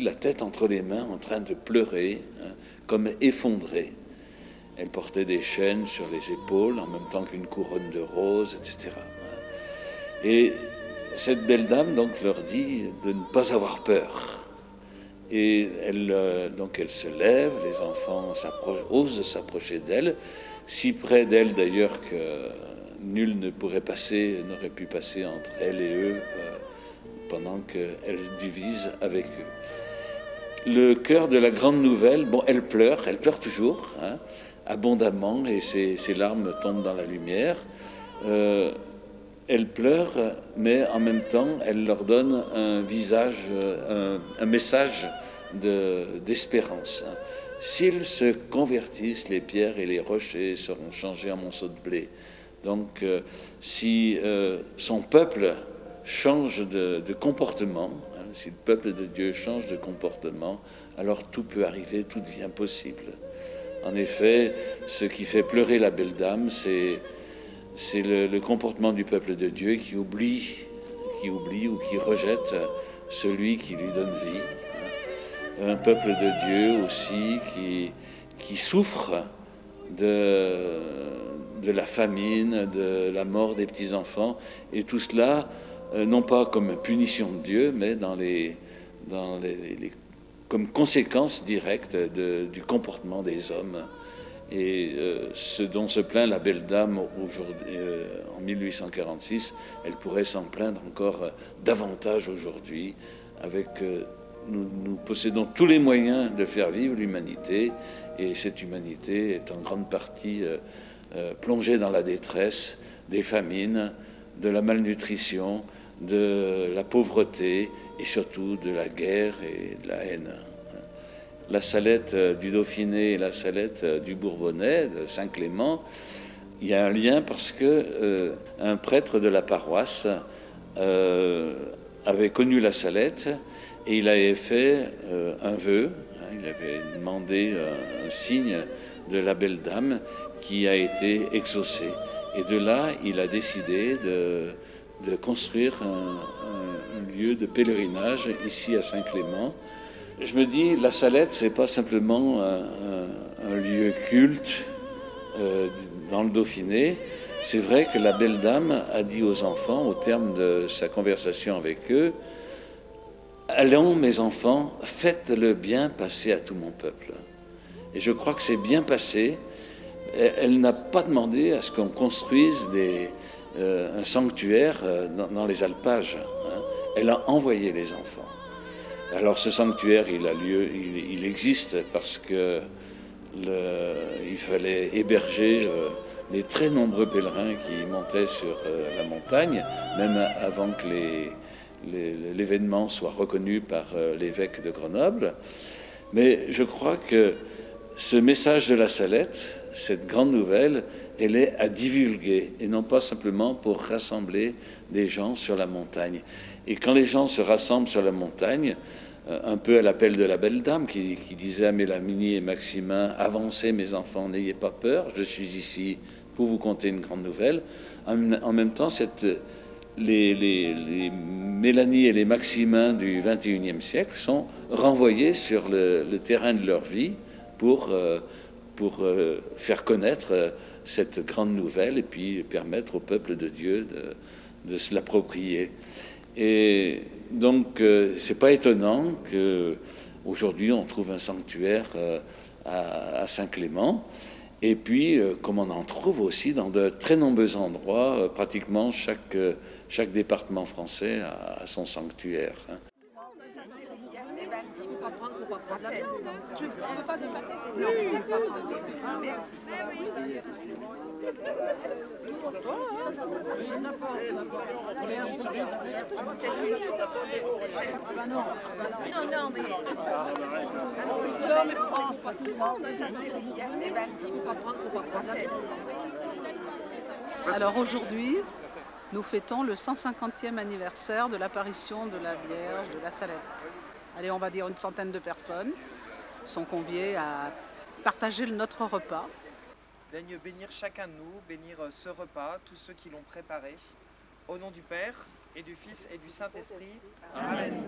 la tête entre les mains en train de pleurer, hein, comme effondrée. Elle portait des chaînes sur les épaules en même temps qu'une couronne de roses, etc. Et cette belle dame donc leur dit de ne pas avoir peur. Et donc elle se lève, les enfants osent s'approcher d'elle, si près d'elle d'ailleurs que nul n'aurait pu passer entre elle et eux pendant qu'elle divise avec eux. Le cœur de la grande nouvelle, bon, elle pleure toujours, hein, abondamment, et ses larmes tombent dans la lumière. Elle pleure, mais en même temps, elle leur donne un message d'espérance. S'ils se convertissent, les pierres et les rochers seront changés en monceaux de blé. Donc, si son peuple change de comportement, hein, si le peuple de Dieu change de comportement, alors tout peut arriver, tout devient possible. En effet, ce qui fait pleurer la belle dame, c'est le comportement du peuple de Dieu qui oublie ou qui rejette celui qui lui donne vie. Un peuple de Dieu aussi qui souffre de la famine, de la mort des petits-enfants, et tout cela, non pas comme punition de Dieu, mais comme conséquence directe du comportement des hommes. Et ce dont se plaint la belle dame aujourd'hui, en 1846, elle pourrait s'en plaindre encore davantage aujourd'hui. Nous possédons tous les moyens de faire vivre l'humanité, et cette humanité est en grande partie plongée dans la détresse des famines, de la malnutrition, de la pauvreté et surtout de la guerre et de la haine. La Salette du Dauphiné et la Salette du Bourbonnais, de Saint-Clément, il y a un lien parce que un prêtre de la paroisse avait connu la Salette et il avait fait un vœu, hein, il avait demandé un signe de la belle dame qui a été exaucé. Et de là, il a décidé de construire un lieu de pèlerinage ici à Saint-Clément. Je me dis, la Salette, c'est pas simplement un lieu culte dans le Dauphiné. C'est vrai que la belle dame a dit aux enfants, au terme de sa conversation avec eux, « Allons, mes enfants, faites le bien passer à tout mon peuple. » Et je crois que c'est bien passé. Elle n'a pas demandé à ce qu'on construise un sanctuaire dans les alpages. Hein. Elle a envoyé les enfants. Alors ce sanctuaire, il existe parce que il fallait héberger les très nombreux pèlerins qui montaient sur la montagne, même avant que l'événement soit reconnu par l'évêque de Grenoble. Mais je crois que ce message de la Salette, cette grande nouvelle, elle est à divulguer, et non pas simplement pour rassembler des gens sur la montagne. Et quand les gens se rassemblent sur la montagne, un peu à l'appel de la belle dame qui disait à Mélanie et Maximin, « Avancez mes enfants, n'ayez pas peur, je suis ici pour vous conter une grande nouvelle ». En même temps, les Mélanie et les Maximins du XXIe siècle sont renvoyés sur le terrain de leur vie pour faire connaître cette grande nouvelle et puis permettre au peuple de Dieu de se l'approprier. Et donc, c'est pas étonnant qu'aujourd'hui on trouve un sanctuaire à Saint-Clément. Et puis, comme on en trouve aussi dans de très nombreux endroits, pratiquement chaque département français a son sanctuaire. Hein. Tu ne veux pas de pâté? Non. Alors aujourd'hui, nous fêtons le 150e anniversaire de l'apparition de la Vierge de la Salette. Allez, on va dire une centaine de personnes sont conviées à partager notre repas. Daigne bénir chacun de nous, bénir ce repas, tous ceux qui l'ont préparé. Au nom du Père, et du Fils, et du Saint-Esprit. Amen.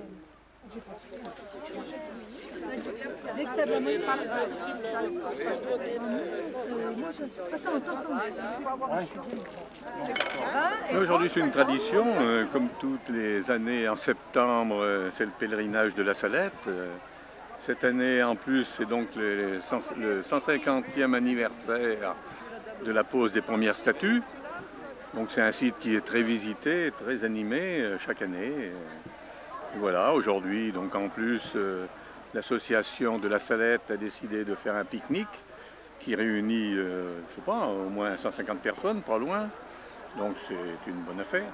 Aujourd'hui, c'est une tradition. Comme toutes les années, en septembre, c'est le pèlerinage de la Salette. Cette année, en plus, c'est donc le 150e anniversaire de la pose des premières statues. Donc c'est un site qui est très visité, très animé chaque année. Et voilà, aujourd'hui, donc en plus, l'association de la Salette a décidé de faire un pique-nique qui réunit, je sais pas, au moins 150 personnes, pas loin. Donc c'est une bonne affaire.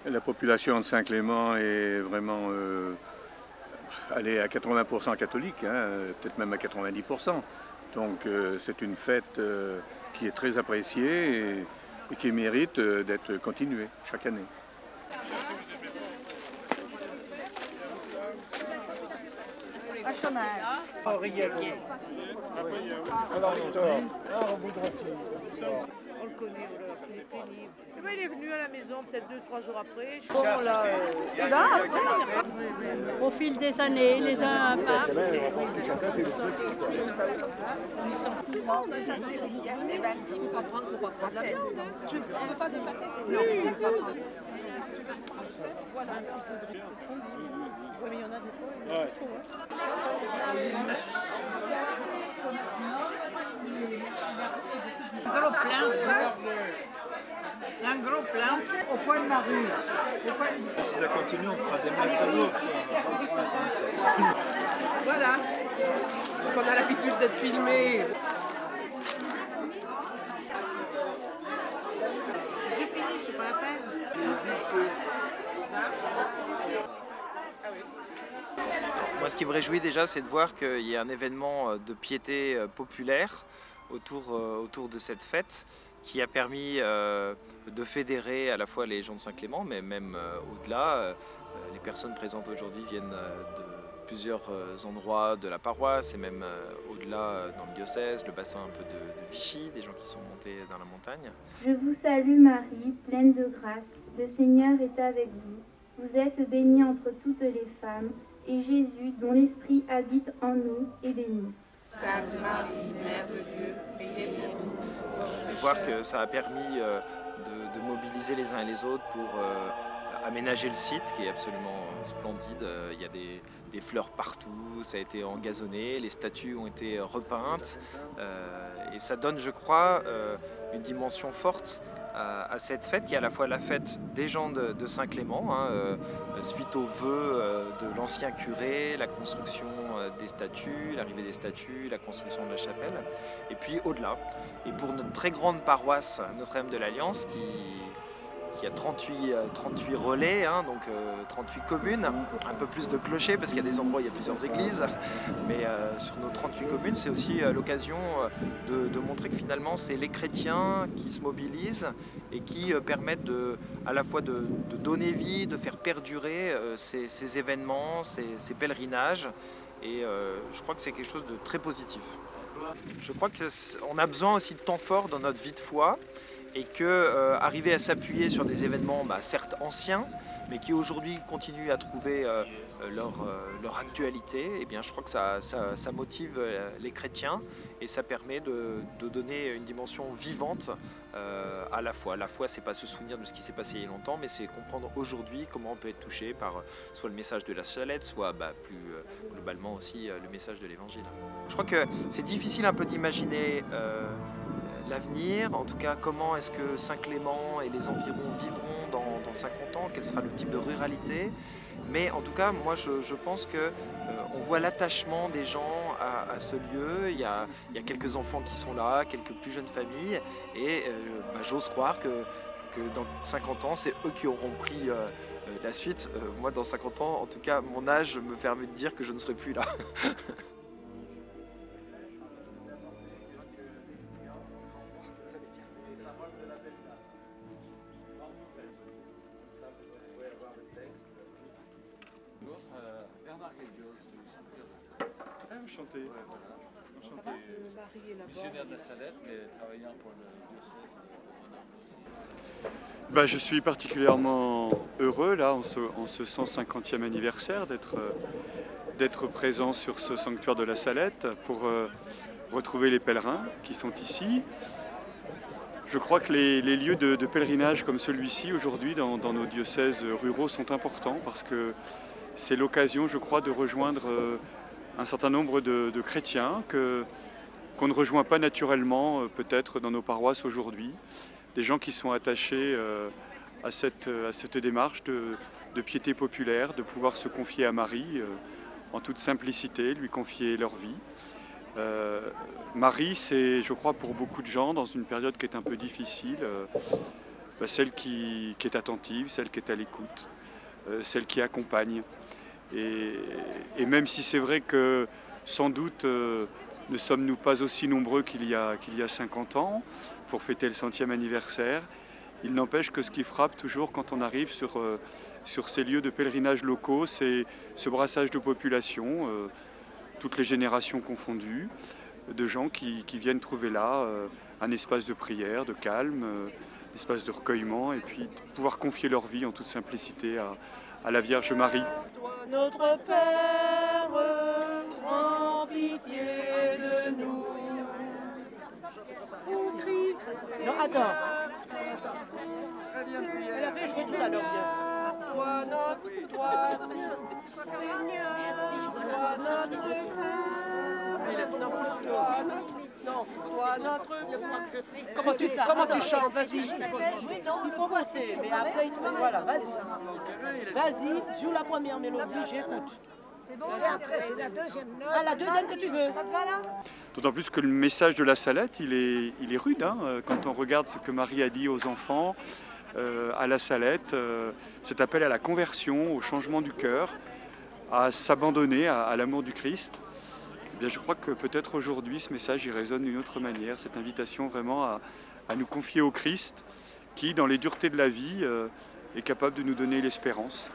La population de Saint-Clément est vraiment elle est à 80% catholique, hein, peut-être même à 90%. Donc c'est une fête qui est très appréciée et qui mérite d'être continuée chaque année. On le connaît, il est pénible. Et ben, il est venu à la maison peut-être 2-3 jours après. Bon, là, après, au fil des années, les uns à part. Ça, c'est les vannes, il ne faut pas prendre la viande. Tu ne veux pas de pâté? Non. Voilà, c'est ce qu'on dit. Oui, mais il y en a des fois, il est chaud. Un gros plein. Un gros plein au coin de la rue. Si ça continue, on fera des masses à l'eau. Voilà. C'est qu'on a l'habitude d'être filmé. J'ai fini, c'est pas la peine. Moi, ce qui me réjouit déjà, c'est de voir qu'il y a un événement de piété populaire autour de cette fête qui a permis de fédérer à la fois les gens de Saint-Clément, mais même au-delà. Les personnes présentes aujourd'hui viennent de plusieurs endroits de la paroisse et même au-delà dans le diocèse, le bassin un peu de Vichy, des gens qui sont montés dans la montagne. Je vous salue Marie, pleine de grâce, le Seigneur est avec vous. Vous êtes bénie entre toutes les femmes, et Jésus, dont l'Esprit habite en nous, est béni. Sainte Marie, Mère de Dieu, priez pour nous. De voir que ça a permis de mobiliser les uns et les autres pour aménager le site qui est absolument splendide. Il y a des fleurs partout, ça a été engazonné, les statues ont été repeintes et ça donne, je crois, une dimension forte à cette fête qui est à la fois la fête des gens de Saint-Clément, suite aux vœux de l'ancien curé, la construction des statues, l'arrivée des statues, la construction de la chapelle, et puis au-delà. Et pour notre très grande paroisse Notre-Dame de l'Alliance qui a 38 relais, donc 38 communes, un peu plus de clochers parce qu'il y a des endroits où il y a plusieurs églises, mais sur nos 38 communes, c'est aussi l'occasion de montrer que finalement c'est les chrétiens qui se mobilisent et qui permettent à la fois de donner vie, de faire perdurer ces événements, ces pèlerinages, et je crois que c'est quelque chose de très positif. Je crois qu'on a besoin aussi de temps forts dans notre vie de foi, et qu'arriver à s'appuyer sur des événements certes anciens, mais qui aujourd'hui continuent à trouver leur actualité, eh bien, je crois que ça motive les chrétiens et ça permet de donner une dimension vivante à la foi. La foi, c'est pas se souvenir de ce qui s'est passé il y a longtemps, mais c'est comprendre aujourd'hui comment on peut être touché par soit le message de la Salette, soit plus globalement aussi le message de l'Évangile. Je crois que c'est difficile un peu d'imaginer l'avenir, en tout cas comment est-ce que Saint-Clément et les environs vivront dans 50 ans, quel sera le type de ruralité. Mais en tout cas, moi je pense qu'on voit l'attachement des gens à ce lieu. Il y a quelques enfants qui sont là, quelques plus jeunes familles, et j'ose croire que dans 50 ans, c'est eux qui auront pris la suite. Moi, dans 50 ans, en tout cas, mon âge me permet de dire que je ne serai plus là. Enchanté. Enchanté. Missionnaire de la Salette, mais travaillant pour le diocèse de Grenoble. Je suis particulièrement heureux là en ce 150e anniversaire d'être présent sur ce sanctuaire de la Salette pour retrouver les pèlerins qui sont ici. Je crois que les lieux de pèlerinage comme celui-ci aujourd'hui dans nos diocèses ruraux sont importants parce que c'est l'occasion, je crois, de rejoindre un certain nombre de chrétiens qu'on ne rejoint pas naturellement peut-être dans nos paroisses aujourd'hui. Des gens qui sont attachés à cette démarche de piété populaire, de pouvoir se confier à Marie en toute simplicité, lui confier leur vie. Marie, c'est, je crois, pour beaucoup de gens, dans une période qui est un peu difficile, celle qui est attentive, celle qui est à l'écoute, celle qui accompagne. Et même si c'est vrai que sans doute ne sommes-nous pas aussi nombreux qu'il y a 50 ans pour fêter le 100e anniversaire, il n'empêche que ce qui frappe toujours quand on arrive sur ces lieux de pèlerinage locaux, c'est ce brassage de population, toutes les générations confondues, de gens qui viennent trouver là un espace de prière, de calme, un espace de recueillement, et puis de pouvoir confier leur vie en toute simplicité à la Vierge Marie. Notre Père, prends pitié de nous. Non, attends. Elle a fait jouer tout à l'heure. Toi notre Seigneur, toi notre Comment tu chantes? Vas-y. Il faut passer, mais après, voilà, vas-y. Vas-y, joue la première mélodie, j'écoute. C'est après, c'est la deuxième note. Ah, la deuxième que tu veux. Ça te va là? D'autant plus que le message de la Salette, il est rude. Quand on regarde ce que Marie a dit aux enfants à la Salette, cet appel à la conversion, au changement du cœur, à s'abandonner à l'amour du Christ. Eh bien, je crois que peut-être aujourd'hui, ce message il résonne d'une autre manière, cette invitation vraiment à nous confier au Christ, qui, dans les duretés de la vie, est capable de nous donner l'espérance.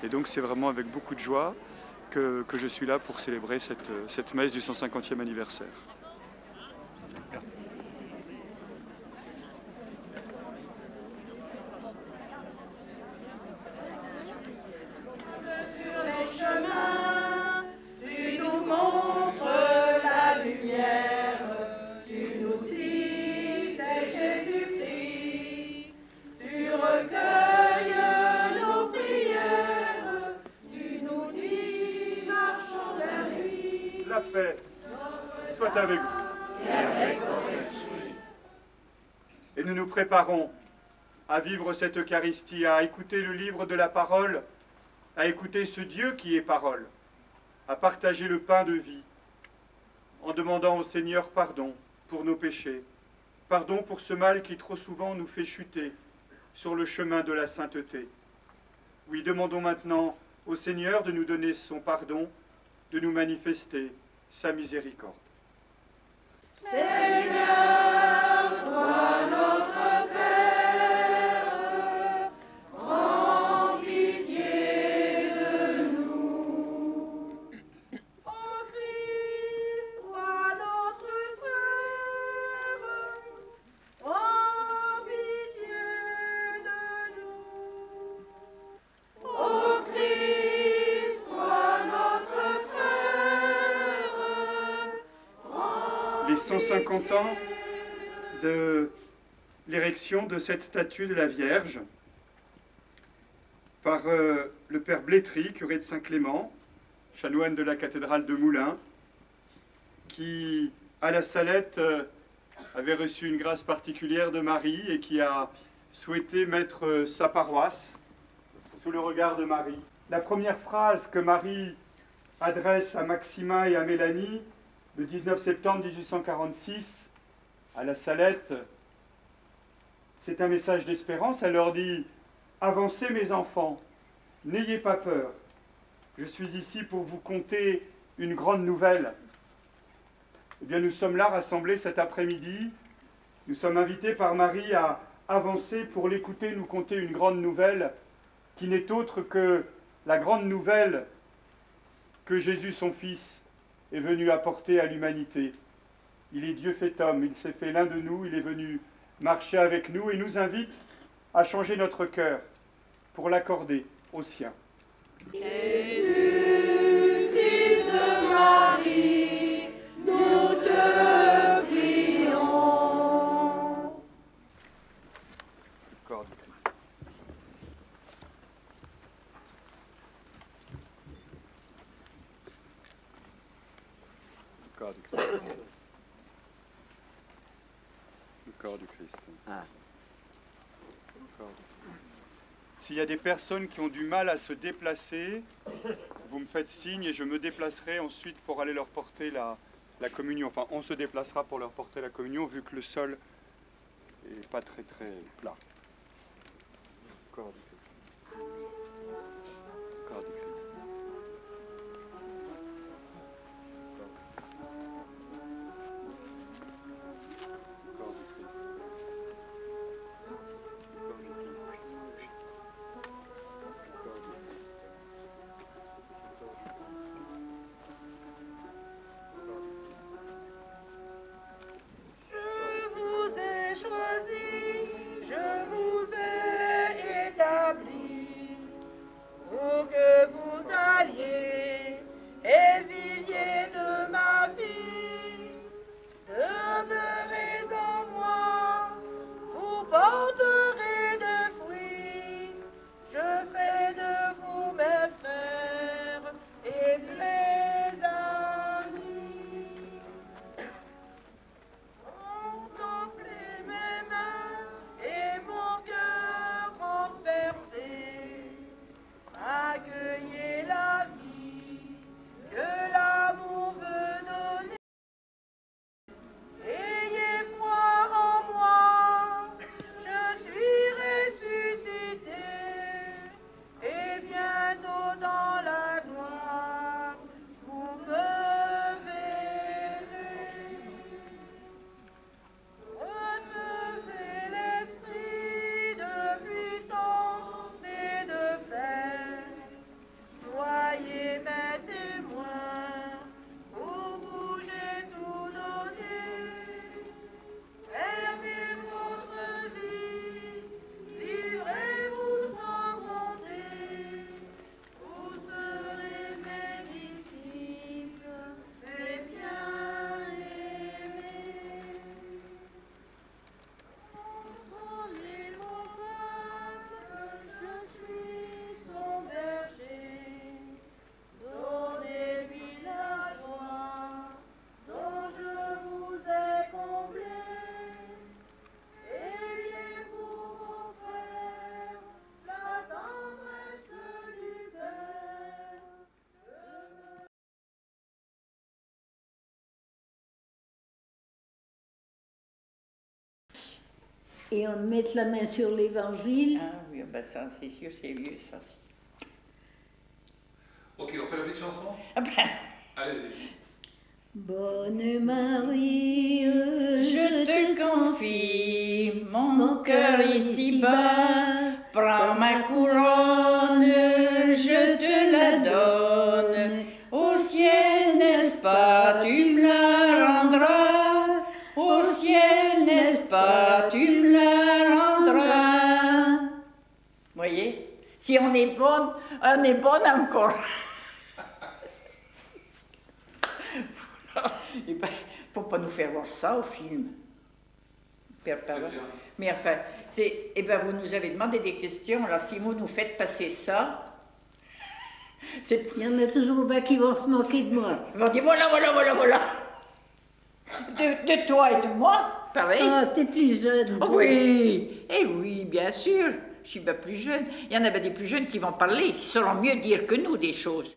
Et donc, c'est vraiment avec beaucoup de joie que je suis là pour célébrer cette messe du 150e anniversaire. La paix soit avec vous. Et avec votre esprit. Et nous nous préparons à vivre cette Eucharistie, à écouter le livre de la parole, à écouter ce Dieu qui est parole, à partager le pain de vie, en demandant au Seigneur pardon pour nos péchés, pardon pour ce mal qui trop souvent nous fait chuter sur le chemin de la sainteté. Oui, demandons maintenant au Seigneur de nous donner son pardon, de nous manifester sa miséricorde. Seigneur, toi notre Père, prends pitié de nous. Ô Christ, toi notre frère, prends pitié de nous. Ô Christ, toi notre frère, prends Les 150 ans de l'érection de cette statue de la Vierge par le père Blétry, curé de Saint-Clément, chanoine de la cathédrale de Moulins, qui, à la Salette, avait reçu une grâce particulière de Marie et qui a souhaité mettre sa paroisse sous le regard de Marie. La première phrase que Marie adresse à Maxima et à Mélanie, le 19 septembre 1846, à la Salette, c'est un message d'espérance. Elle leur dit « Avancez mes enfants, n'ayez pas peur. Je suis ici pour vous conter une grande nouvelle. » Eh bien, nous sommes là rassemblés cet après-midi. Nous sommes invités par Marie à avancer pour l'écouter nous conter une grande nouvelle qui n'est autre que la grande nouvelle que Jésus, son Fils, est venu apporter à l'humanité. Il est Dieu fait homme, il s'est fait l'un de nous, il est venu marcher avec nous et nous invite à changer notre cœur pour l'accorder au sien. Jésus, fils de Marie, nous te prions. Corps du Christ. Corps du Christ. Le corps du Christ. Ah. Le corps du Christ. S'il y a des personnes qui ont du mal à se déplacer, vous me faites signe et je me déplacerai ensuite pour aller leur porter la communion. Enfin, on se déplacera pour leur porter la communion vu que le sol n'est pas très plat. Corps du Christ. Corps du Christ. Je vous ai choisi, je vous ai établi. Et on met la main sur l'évangile. Ah oui, ben ça, c'est sûr, c'est vieux, ça. Ok, on fait la petite chanson? Ah ben. Allez-y. Bonne Marie, je te confie mon cœur ici-bas. Prends ma couronne, je te la donne. Au ciel, n'est-ce pas, tu me la rendras. Au ciel, n'est-ce pas, tu me la rendras. Voyez, si on est bonne encore. Il ne faut pas nous faire voir ça au film. Père Pavin. Mais enfin, eh ben, vous nous avez demandé des questions, alors si vous nous faites passer ça, il y en a toujours bien qui vont se moquer de moi. Ils vont dire voilà. De toi et de moi, pareil. Ah, t'es plus jeune. Oh, oui, eh oui, bien sûr, je suis bien plus jeune. Il y en a bien des plus jeunes qui vont parler, qui sauront mieux dire que nous des choses.